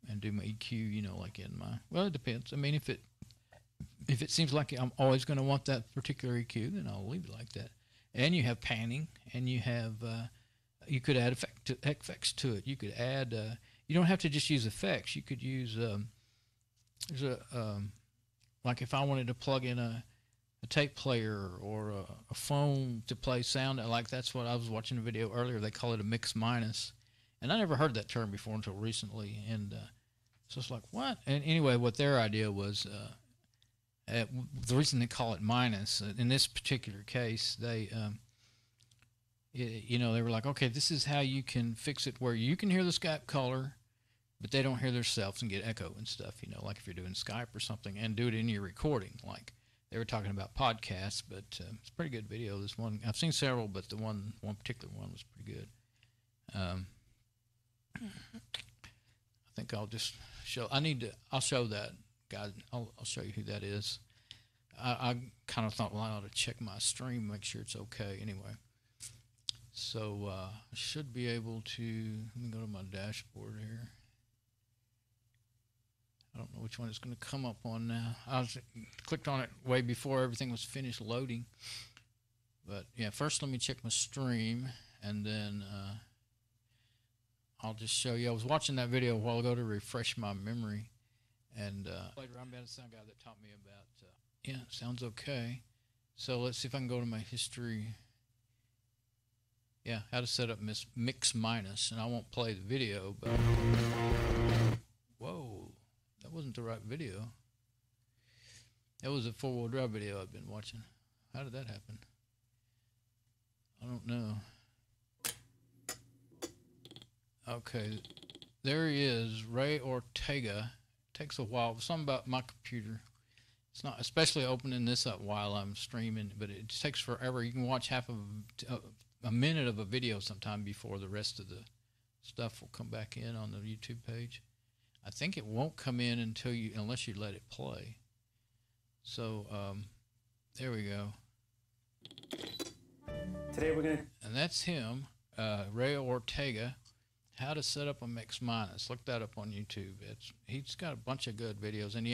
and do my EQ. You know, like in my, well, it depends. I mean, if it seems like I'm always going to want that particular EQ, then I'll leave it like that. And you have panning, and you have you could add effects to it. You could add. You don't have to just use effects. You could use there's like if I wanted to plug in a tape player or a phone to play sound. Like that's what I was watching a video earlier. They call it a mix minus, and I never heard that term before until recently. And so it's like, what? And anyway, what their idea was. The reason they call it minus in this particular case, they, you know, they were like, okay, this is how you can fix it where you can hear the Skype caller, but they don't hear themselves and get echo and stuff. You know, like if you're doing Skype or something, and do it in your recording. Like they were talking about podcasts, but it's a pretty good video. This one I've seen several, but the one particular one was pretty good. I think I'll just show. I'll show that. God, I'll show you who that is. I kind of thought, well, I ought to check my stream, make sure it's okay. Anyway, so I should be able to. Let me go to my dashboard here. I don't know which one it's going to come up on now. I clicked on it way before everything was finished loading. But yeah, first let me check my stream, and then I'll just show you. I was watching that video a while ago to refresh my memory. And played around with the sound guy that taught me about. Yeah, sounds okay. So let's see if I can go to my history. Yeah, how to set up mix minus, and I won't play the video. But whoa, that wasn't the right video. That was a 4-wheel drive video I've been watching. How did that happen? I don't know. Okay, there he is, Ray Ortega. Takes a while. Something about my computer. It's not, especially opening this up while I'm streaming, but it just takes forever. You can watch half of a minute of a video sometime before the rest of the stuff will come back in on the YouTube page. I think it won't come in unless you let it play. So there we go. Today we're gonna, and that's him, Ray Ortega. How to set up a mix minus. Look that up on YouTube. He's got a bunch of good videos, and he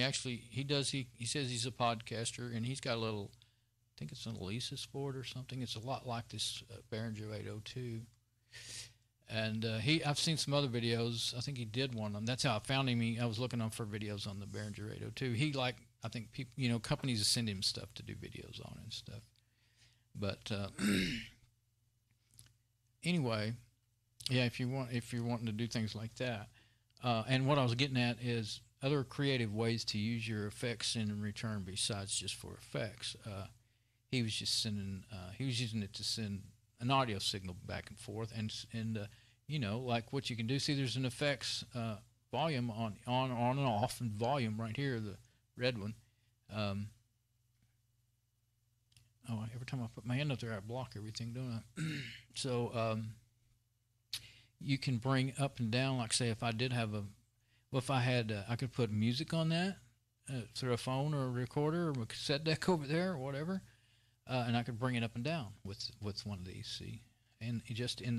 says he's a podcaster, and he's got a little, I think it's an Alesis board or something. It's a lot like this Behringer 802. And I've seen some other videos. I think he did one of them. That's how I found him. I was looking for videos on the Behringer 802. I think people, you know, companies send him stuff to do videos on and stuff. But anyway. Yeah, if you're wanting to do things like that, and what I was getting at is other creative ways to use your effects in return besides just for effects. He was just sending, he was using it to send an audio signal back and forth, and you know, like what you can do. See, there's an effects volume on and off, and volume right here, the red one. Every time I put my hand up there, I block everything, don't I? So. You can bring up and down, like say if I did have I could put music on that through a phone or a recorder or a cassette deck over there or whatever, and I could bring it up and down with one of these, see, and just in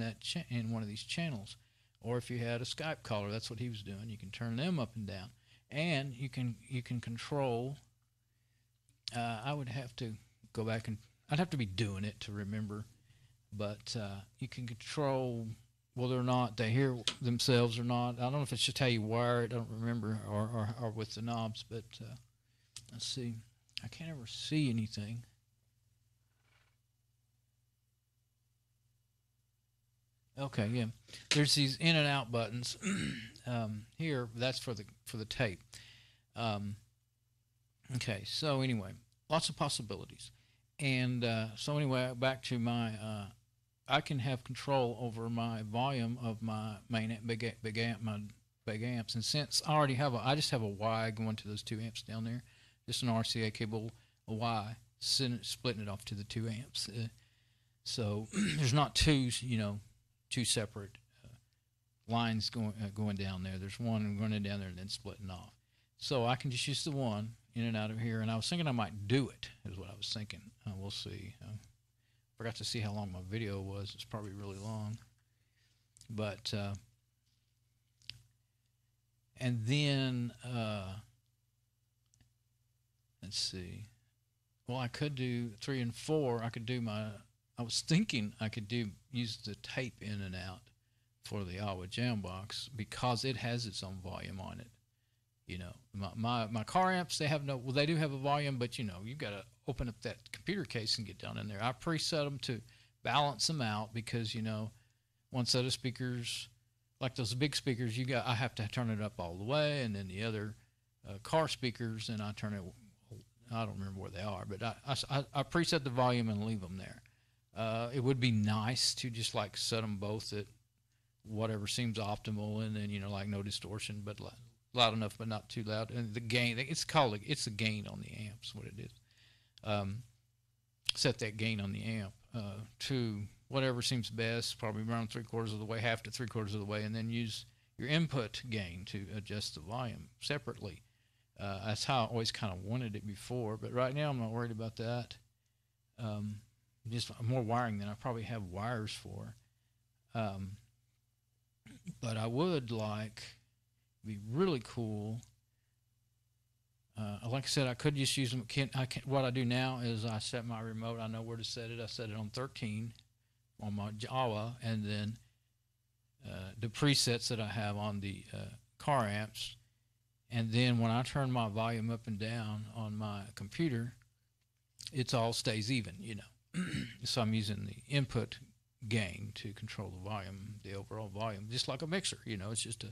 one of these channels. Or if you had a Skype caller, that's what he was doing. You can turn them up and down, and you can control. I would have to go back and I'd have to be doing it to remember, but you can control whether or not they hear themselves or not. I don't know if it's just how you wire it. I don't remember, or with the knobs. But let's see. I can't ever see anything. Okay, yeah. There's these in and out buttons here. That's for the tape. Okay. So anyway, lots of possibilities. And so anyway, back to my. I can have control over my volume of my main big amps, and since I just have a Y going to those 2 amps down there, just an RCA cable, a Y, splitting it off to the 2 amps. So there's not two separate lines going down there. There's one running down there and then splitting off. So I can just use the one in and out of here. And I was thinking I might do it, is what I was thinking. We'll see. Forgot to see how long my video was. It's probably really long. But, and then, let's see. Well, I could do 3 and 4. I could do I was thinking I could use the tape in and out for the Iowa Jam Box because it has its own volume on it. You know, my car amps, they do have a volume, but you've got to open up that computer case and get down in there. I preset them to balance them out because, one set of speakers, like those big speakers, I have to turn it up all the way, and then the other car speakers, and I turn it, I don't remember where they are, but I preset the volume and leave them there. It would be nice to just like set them both at whatever seems optimal, and then like no distortion, but loud enough but not too loud. And the gain, it's the gain on the amps, what it is. Set that gain on the amp to whatever seems best, probably around 3/4 of the way, half to 3/4 of the way, and then use your input gain to adjust the volume separately. That's how I always kind of wanted it before, but right now I'm not worried about that. Just more wiring than I probably have wires for. But I would be really cool. Like I said, I could just use them. What I do now is I set my remote. I know where to set it. I set it on 13 on my Java, and then the presets that I have on the car amps. And then when I turn my volume up and down on my computer, it all stays even, So I'm using the input gain to control the volume, the overall volume, just like a mixer, It's just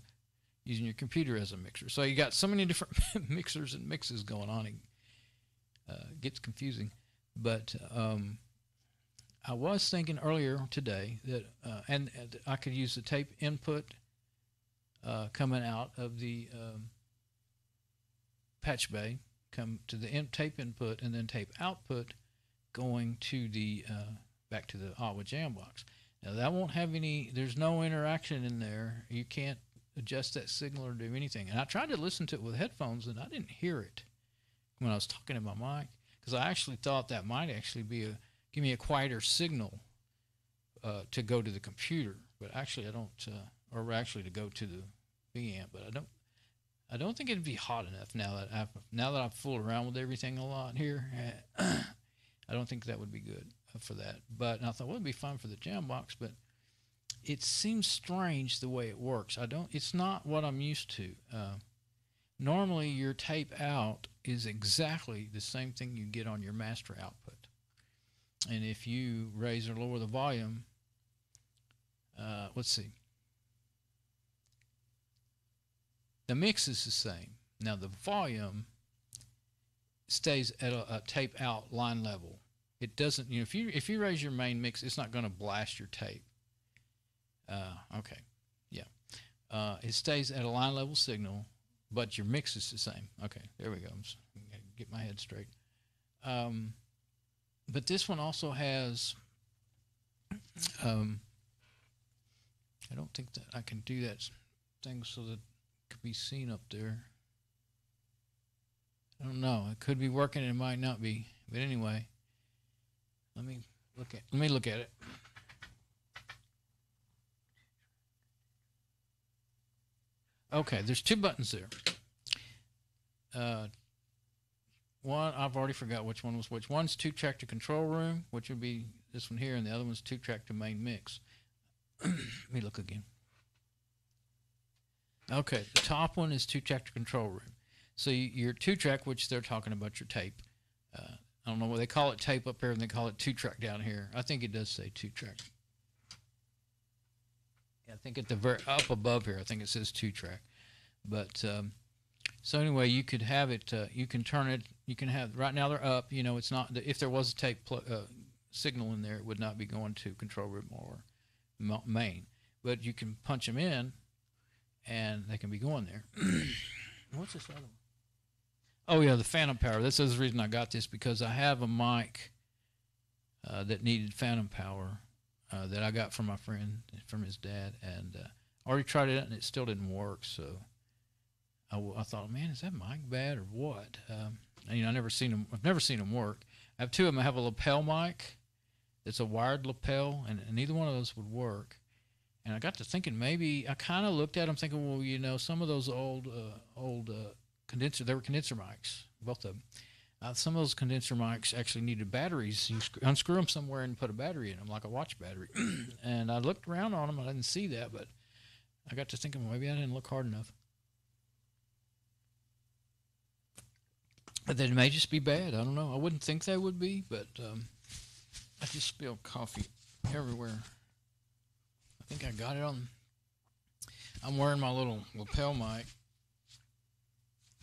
using your computer as a mixer. So you got so many different mixers and mixes going on. It gets confusing. But I was thinking earlier today that and I could use the tape input coming out of the patch bay, come to the tape input, and then tape output going to the back to the Iowa Jam Box. Now that won't have any, there's no interaction in there. You can't adjust that signal or do anything. And I tried to listen to it with headphones, and I didn't hear it when I was talking to my mic, because I actually thought that might actually give me a quieter signal to go to the computer. But actually I don't, or actually to go to the B amp. But I don't think it'd be hot enough now that I've fooled around with everything a lot here. I don't think that would be good for that. But I thought, well, it'd be fine for the Jam Box, but it seems strange the way it works. It's not what I'm used to. Normally your tape out is exactly the same thing you get on your master output. And if you raise or lower the volume, let's see. The mix is the same. Now the volume stays at a tape out line level. It doesn't, if you raise your main mix, it's not going to blast your tape. Okay, yeah. It stays at a line level signal, but your mix is the same. Okay, there we go. I'm going to get my head straight. But this one also has, I don't think that I can do that thing so that it could be seen up there. I don't know. It could be working and it might not be. But anyway, let me look at it. Okay, there's two buttons there. One, I've already forgot which one was which. One's 2-track to control room, which would be this one here, and the other one's 2-track to main mix. Let me look again. Okay, the top one is 2-track to control room. So your 2-track, which they're talking about your tape. I don't know what they call it, tape up here, and they call it 2-track down here. I think it does say 2-track. Yeah, I think at the very up above here, I think it says 2-track. But so anyway, you could have it. You can turn it. You can have right now they're up. It's not. If there was a tape signal in there, it would not be going to control room or main. But you can punch them in, and they can be going there. What's this other one? Oh yeah, the phantom power. This is the reason I got this, because I have a mic that needed phantom power that I got from my friend, from his dad, and I already tried it out and it still didn't work. So I thought, man, is that mic bad or what? And, I've never seen them work. I have two of them. I have a lapel mic. It's a wired lapel, and neither one of those would work. And I got to thinking, maybe I kind of looked at them thinking, well, some of those old condenser, they were condenser mics, both of them. Some of those condenser mics actually needed batteries. You unscrew them somewhere and put a battery in them, like a watch battery. And I looked around on them, I didn't see that, but I got to thinking, well, maybe I didn't look hard enough. But they may just be bad. I don't know. I wouldn't think they would be, but I just spilled coffee everywhere. I think I got it on. I'm wearing my little lapel mic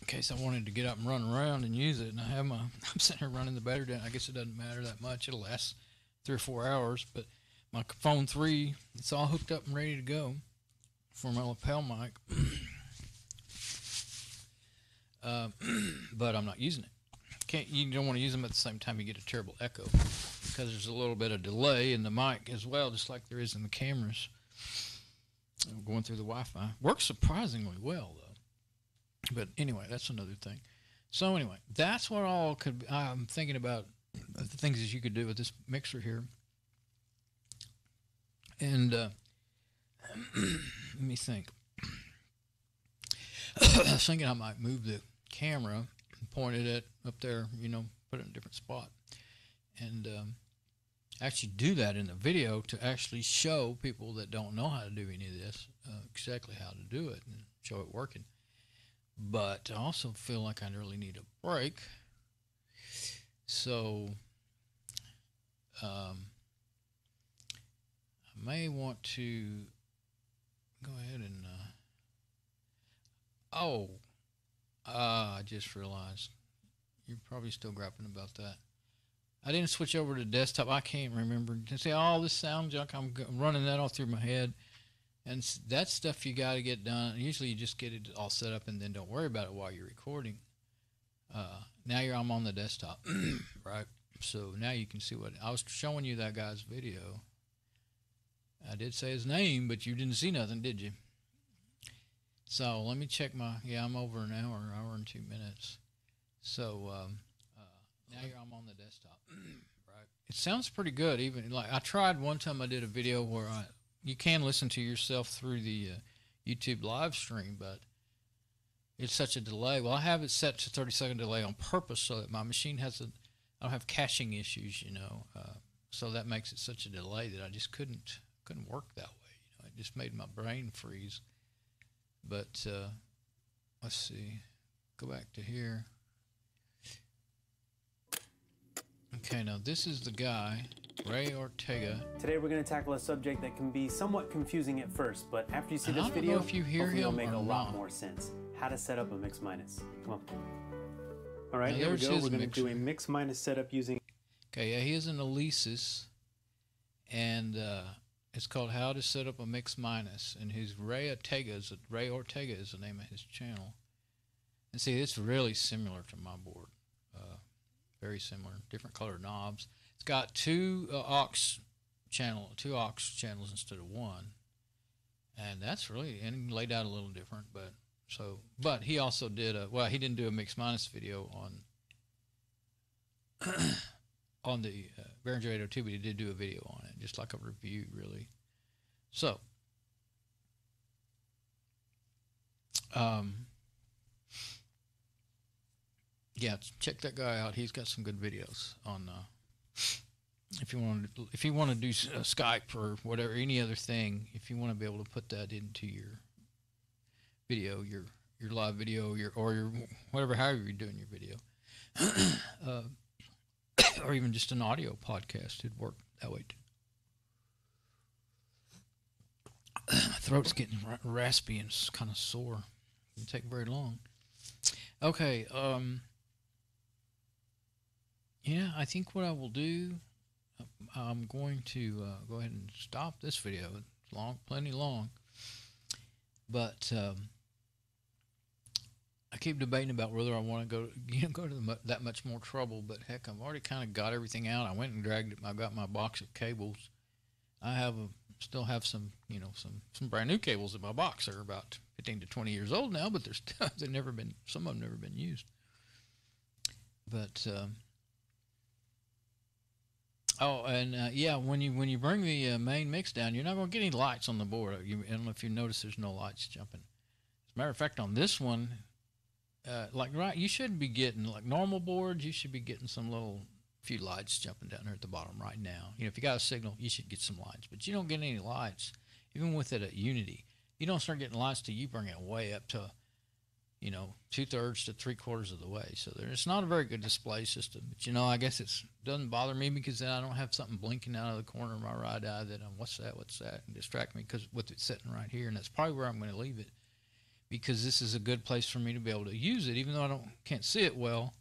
in case I wanted to get up and run around and use it. And I'm sitting here running the battery down. I guess it doesn't matter that much. It'll last 3 or 4 hours. But my phone 3, it's all hooked up and ready to go for my lapel mic. But I'm not using it. You don't want to use them at the same time. You get a terrible echo because there's a little bit of delay in the mic as well, just like there is in the cameras going through the Wi-Fi. Works surprisingly well, though. But anyway, that's another thing. So anyway, that's what all I'm thinking about, the things that you could do with this mixer here. And let me think. I was thinking I might move the camera and point it up there, put it in a different spot. And actually do that in the video to actually show people that don't know how to do any of this exactly how to do it and show it working. But I also feel like I really need a break. So I may want to go ahead and I just realized you're probably still grappling about that. I didn't switch over to desktop. I can't remember. To say all this sound junk, I'm running that all through my head. And that's stuff you got to get done. Usually you just get it all set up and then don't worry about it while you're recording. Now I'm on the desktop, right? So now you can see what I was showing you, that guy's video. I did say his name, but you didn't see nothing, did you? So let me check I'm over an hour and 2 minutes. So now I'm on the desktop, right? It sounds pretty good. Even like I tried one time, I did a video where you can listen to yourself through the YouTube live stream, but it's such a delay. Well, I have it set to 30-second delay on purpose so that my machine I don't have caching issues, so that makes it such a delay that I just couldn't work that way. It just made my brain freeze. But let's see, go back to here. Okay, now this is the guy, Ray Ortega. Today we're going to tackle a subject that can be somewhat confusing at first, but after you see this video, if you hear it'll him make or a lot not. more sense. How to set up a mix minus. Come on. All right, Now here we there's go. his We're going to mixer. do a mix minus setup using. Okay, yeah, he is an Alesis, and it's called How to Set Up a Mix Minus, and his Ray Ortega is the name of his channel. And see, it's really similar to my board. Very similar, different colored knobs. It's got two aux channels instead of one, and that's really laid out a little different. But he also did he didn't do a mix minus video on the Behringer 802, but he did do a video on it, just like a review, really. So yeah, check that guy out. He's got some good videos on if you want to do Skype or whatever, any other thing. If you want to be able to put that into your video, your live video, or your whatever, however you're doing your video, or even just an audio podcast, it'd work that way too. My throat's getting raspy and it's kind of sore. It didn't take very long. Okay. Yeah, I think what I will do, I'm going to go ahead and stop this video. It's plenty long. But I keep debating about whether I want to go to that much more trouble. But heck, I've already kind of got everything out. I went and dragged it. I got my box of cables. I still have some brand new cables in my box. They're about 15 to 20 years old now, but some of them never been used. But when you bring the main mix down, you're not going to get any lights on the board. I don't know if you notice, there's no lights jumping. As a matter of fact, on this one, you should be getting, like normal boards, you should be getting some few lights jumping down there at the bottom right now. If you got a signal, you should get some lights, but you don't get any lights, even with it at Unity. You don't start getting lights till you bring it way up to, 2/3 to 3/4 of the way. So it's not a very good display system. But I guess it doesn't bother me because then I don't have something blinking out of the corner of my right eye that what's that, and distract me because with it sitting right here, and that's probably where I'm going to leave it, because this is a good place for me to be able to use it, even though I can't see it well.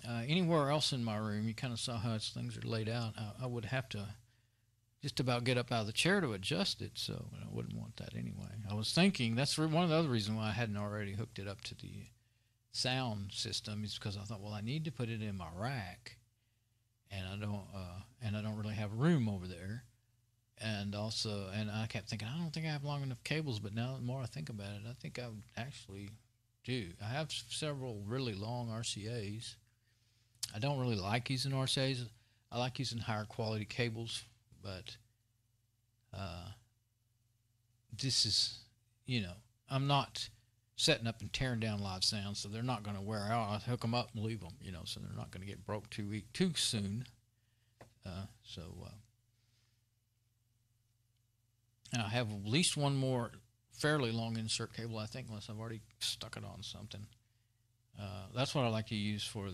Anywhere else in my room, you kind of saw how things are laid out. I would have to just about get up out of the chair to adjust it, so I wouldn't want that anyway. I was thinking that's one of the other reasons why I hadn't already hooked it up to the sound system, is because I thought, well, I need to put it in my rack, and I don't really have room over there. And I kept thinking, I don't think I have long enough cables, but now the more I think about it, I think I would actually do. I have several really long RCAs. I don't really like using RCAs. I like using higher quality cables, but this is, I'm not setting up and tearing down live sound, so they're not going to wear out. I hook them up and leave them, so they're not going to get broke too soon. And I have at least one more fairly long insert cable, I think, unless I've already stuck it on something. That's what I like to use for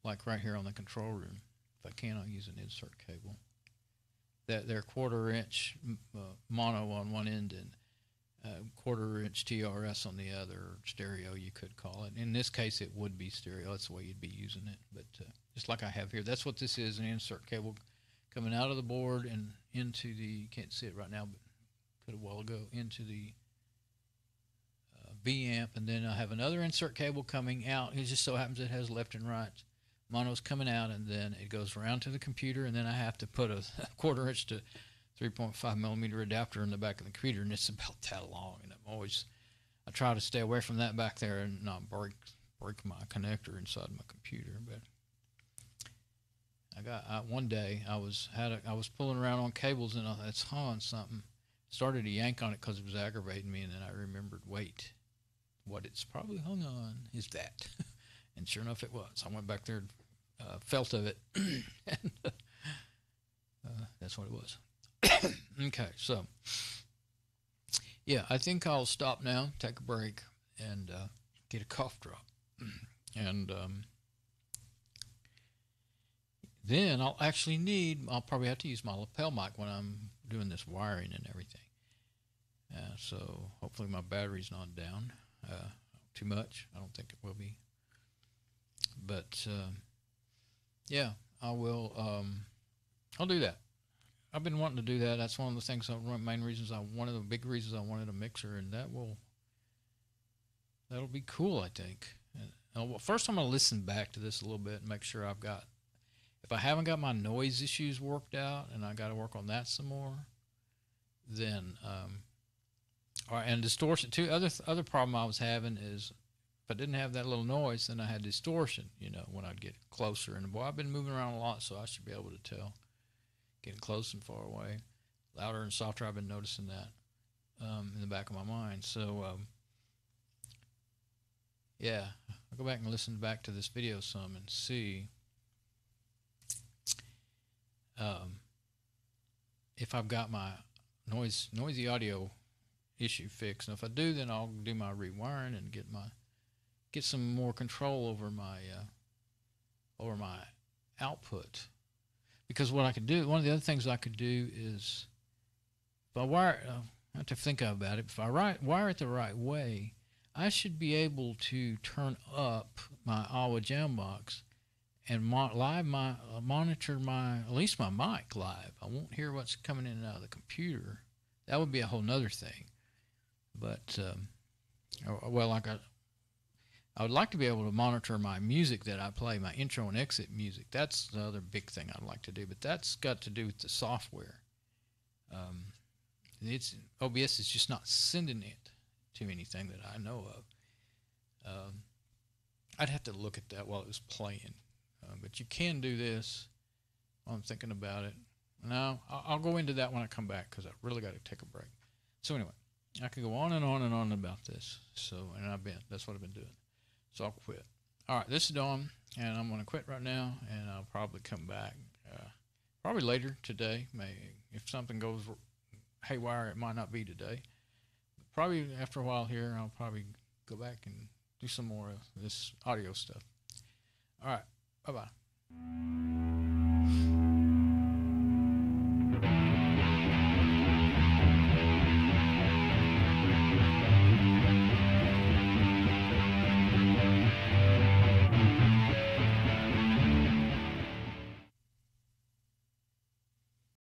like right here on the control room. If I can, I'll use an insert cable. They're 1/4 inch mono on one end and 1/4 inch TRS on the other, or stereo you could call it. In this case, it would be stereo. That's the way you'd be using it. But just like I have here, that's what this is, an insert cable coming out of the board and into the, you can't see it right now, but could a while ago, into the B amp, and then I have another insert cable coming out. It just so happens it has left and right monos coming out, and then it goes around to the computer, and then I have to put a 1/4 inch to 3.5 millimeter adapter in the back of the computer, and it's about that long. And I try to stay away from that back there and not break my connector inside my computer. But one day I was pulling around on cables, and it's hauling something. Started to yank on it because it was aggravating me, and then I remembered, wait, what it's probably hung on is that. And sure enough, it was. I went back there, felt of it, and that's what it was. Okay, so yeah, I think I'll stop now, take a break, and get a cough drop, and then I'll probably have to use my lapel mic when I'm doing this wiring and everything. So hopefully my battery's not down too much. I don't think it will be. But yeah, I will. I'll do that. I've been wanting to do that. That's one of the things. One of the big reasons I wanted a mixer, and that'll be cool, I think. Well, first I'm gonna listen back to this a little bit and make sure if I haven't got my noise issues worked out, and I got to work on that some more, then and distortion too. Other problem I was having is, if I didn't have that little noise, then I had distortion, when I'd get closer. And boy, I've been moving around a lot, so I should be able to tell. Getting close and far away. Louder and softer, I've been noticing that in the back of my mind. So, yeah, I'll go back and listen back to this video some and see if I've got my noisy audio issue fixed. And if I do, then I'll do my rewiring and get some more control over my output. Because what I could do, one of the other things I could do is, if I wire, I have to think about it. If I wire it the right way, I should be able to turn up my AWA jam box and monitor at least my mic live. I won't hear what's coming in and out of the computer. That would be a whole nother thing. But I would like to be able to monitor my music that I play, my intro and exit music. That's the other big thing I'd like to do, but that's got to do with the software. OBS is just not sending it to anything that I know of. I'd have to look at that while it was playing. But you can do this while I'm thinking about it. Now, I'll go into that when I come back because I really got to take a break. So anyway, I could go on and on and on about this. That's what I've been doing. So I'll quit. All right, this is Don, and I'm going to quit right now, and I'll probably come back probably later today. If something goes haywire, it might not be today. Probably after a while here, I'll probably go back and do some more of this audio stuff. All right, bye-bye.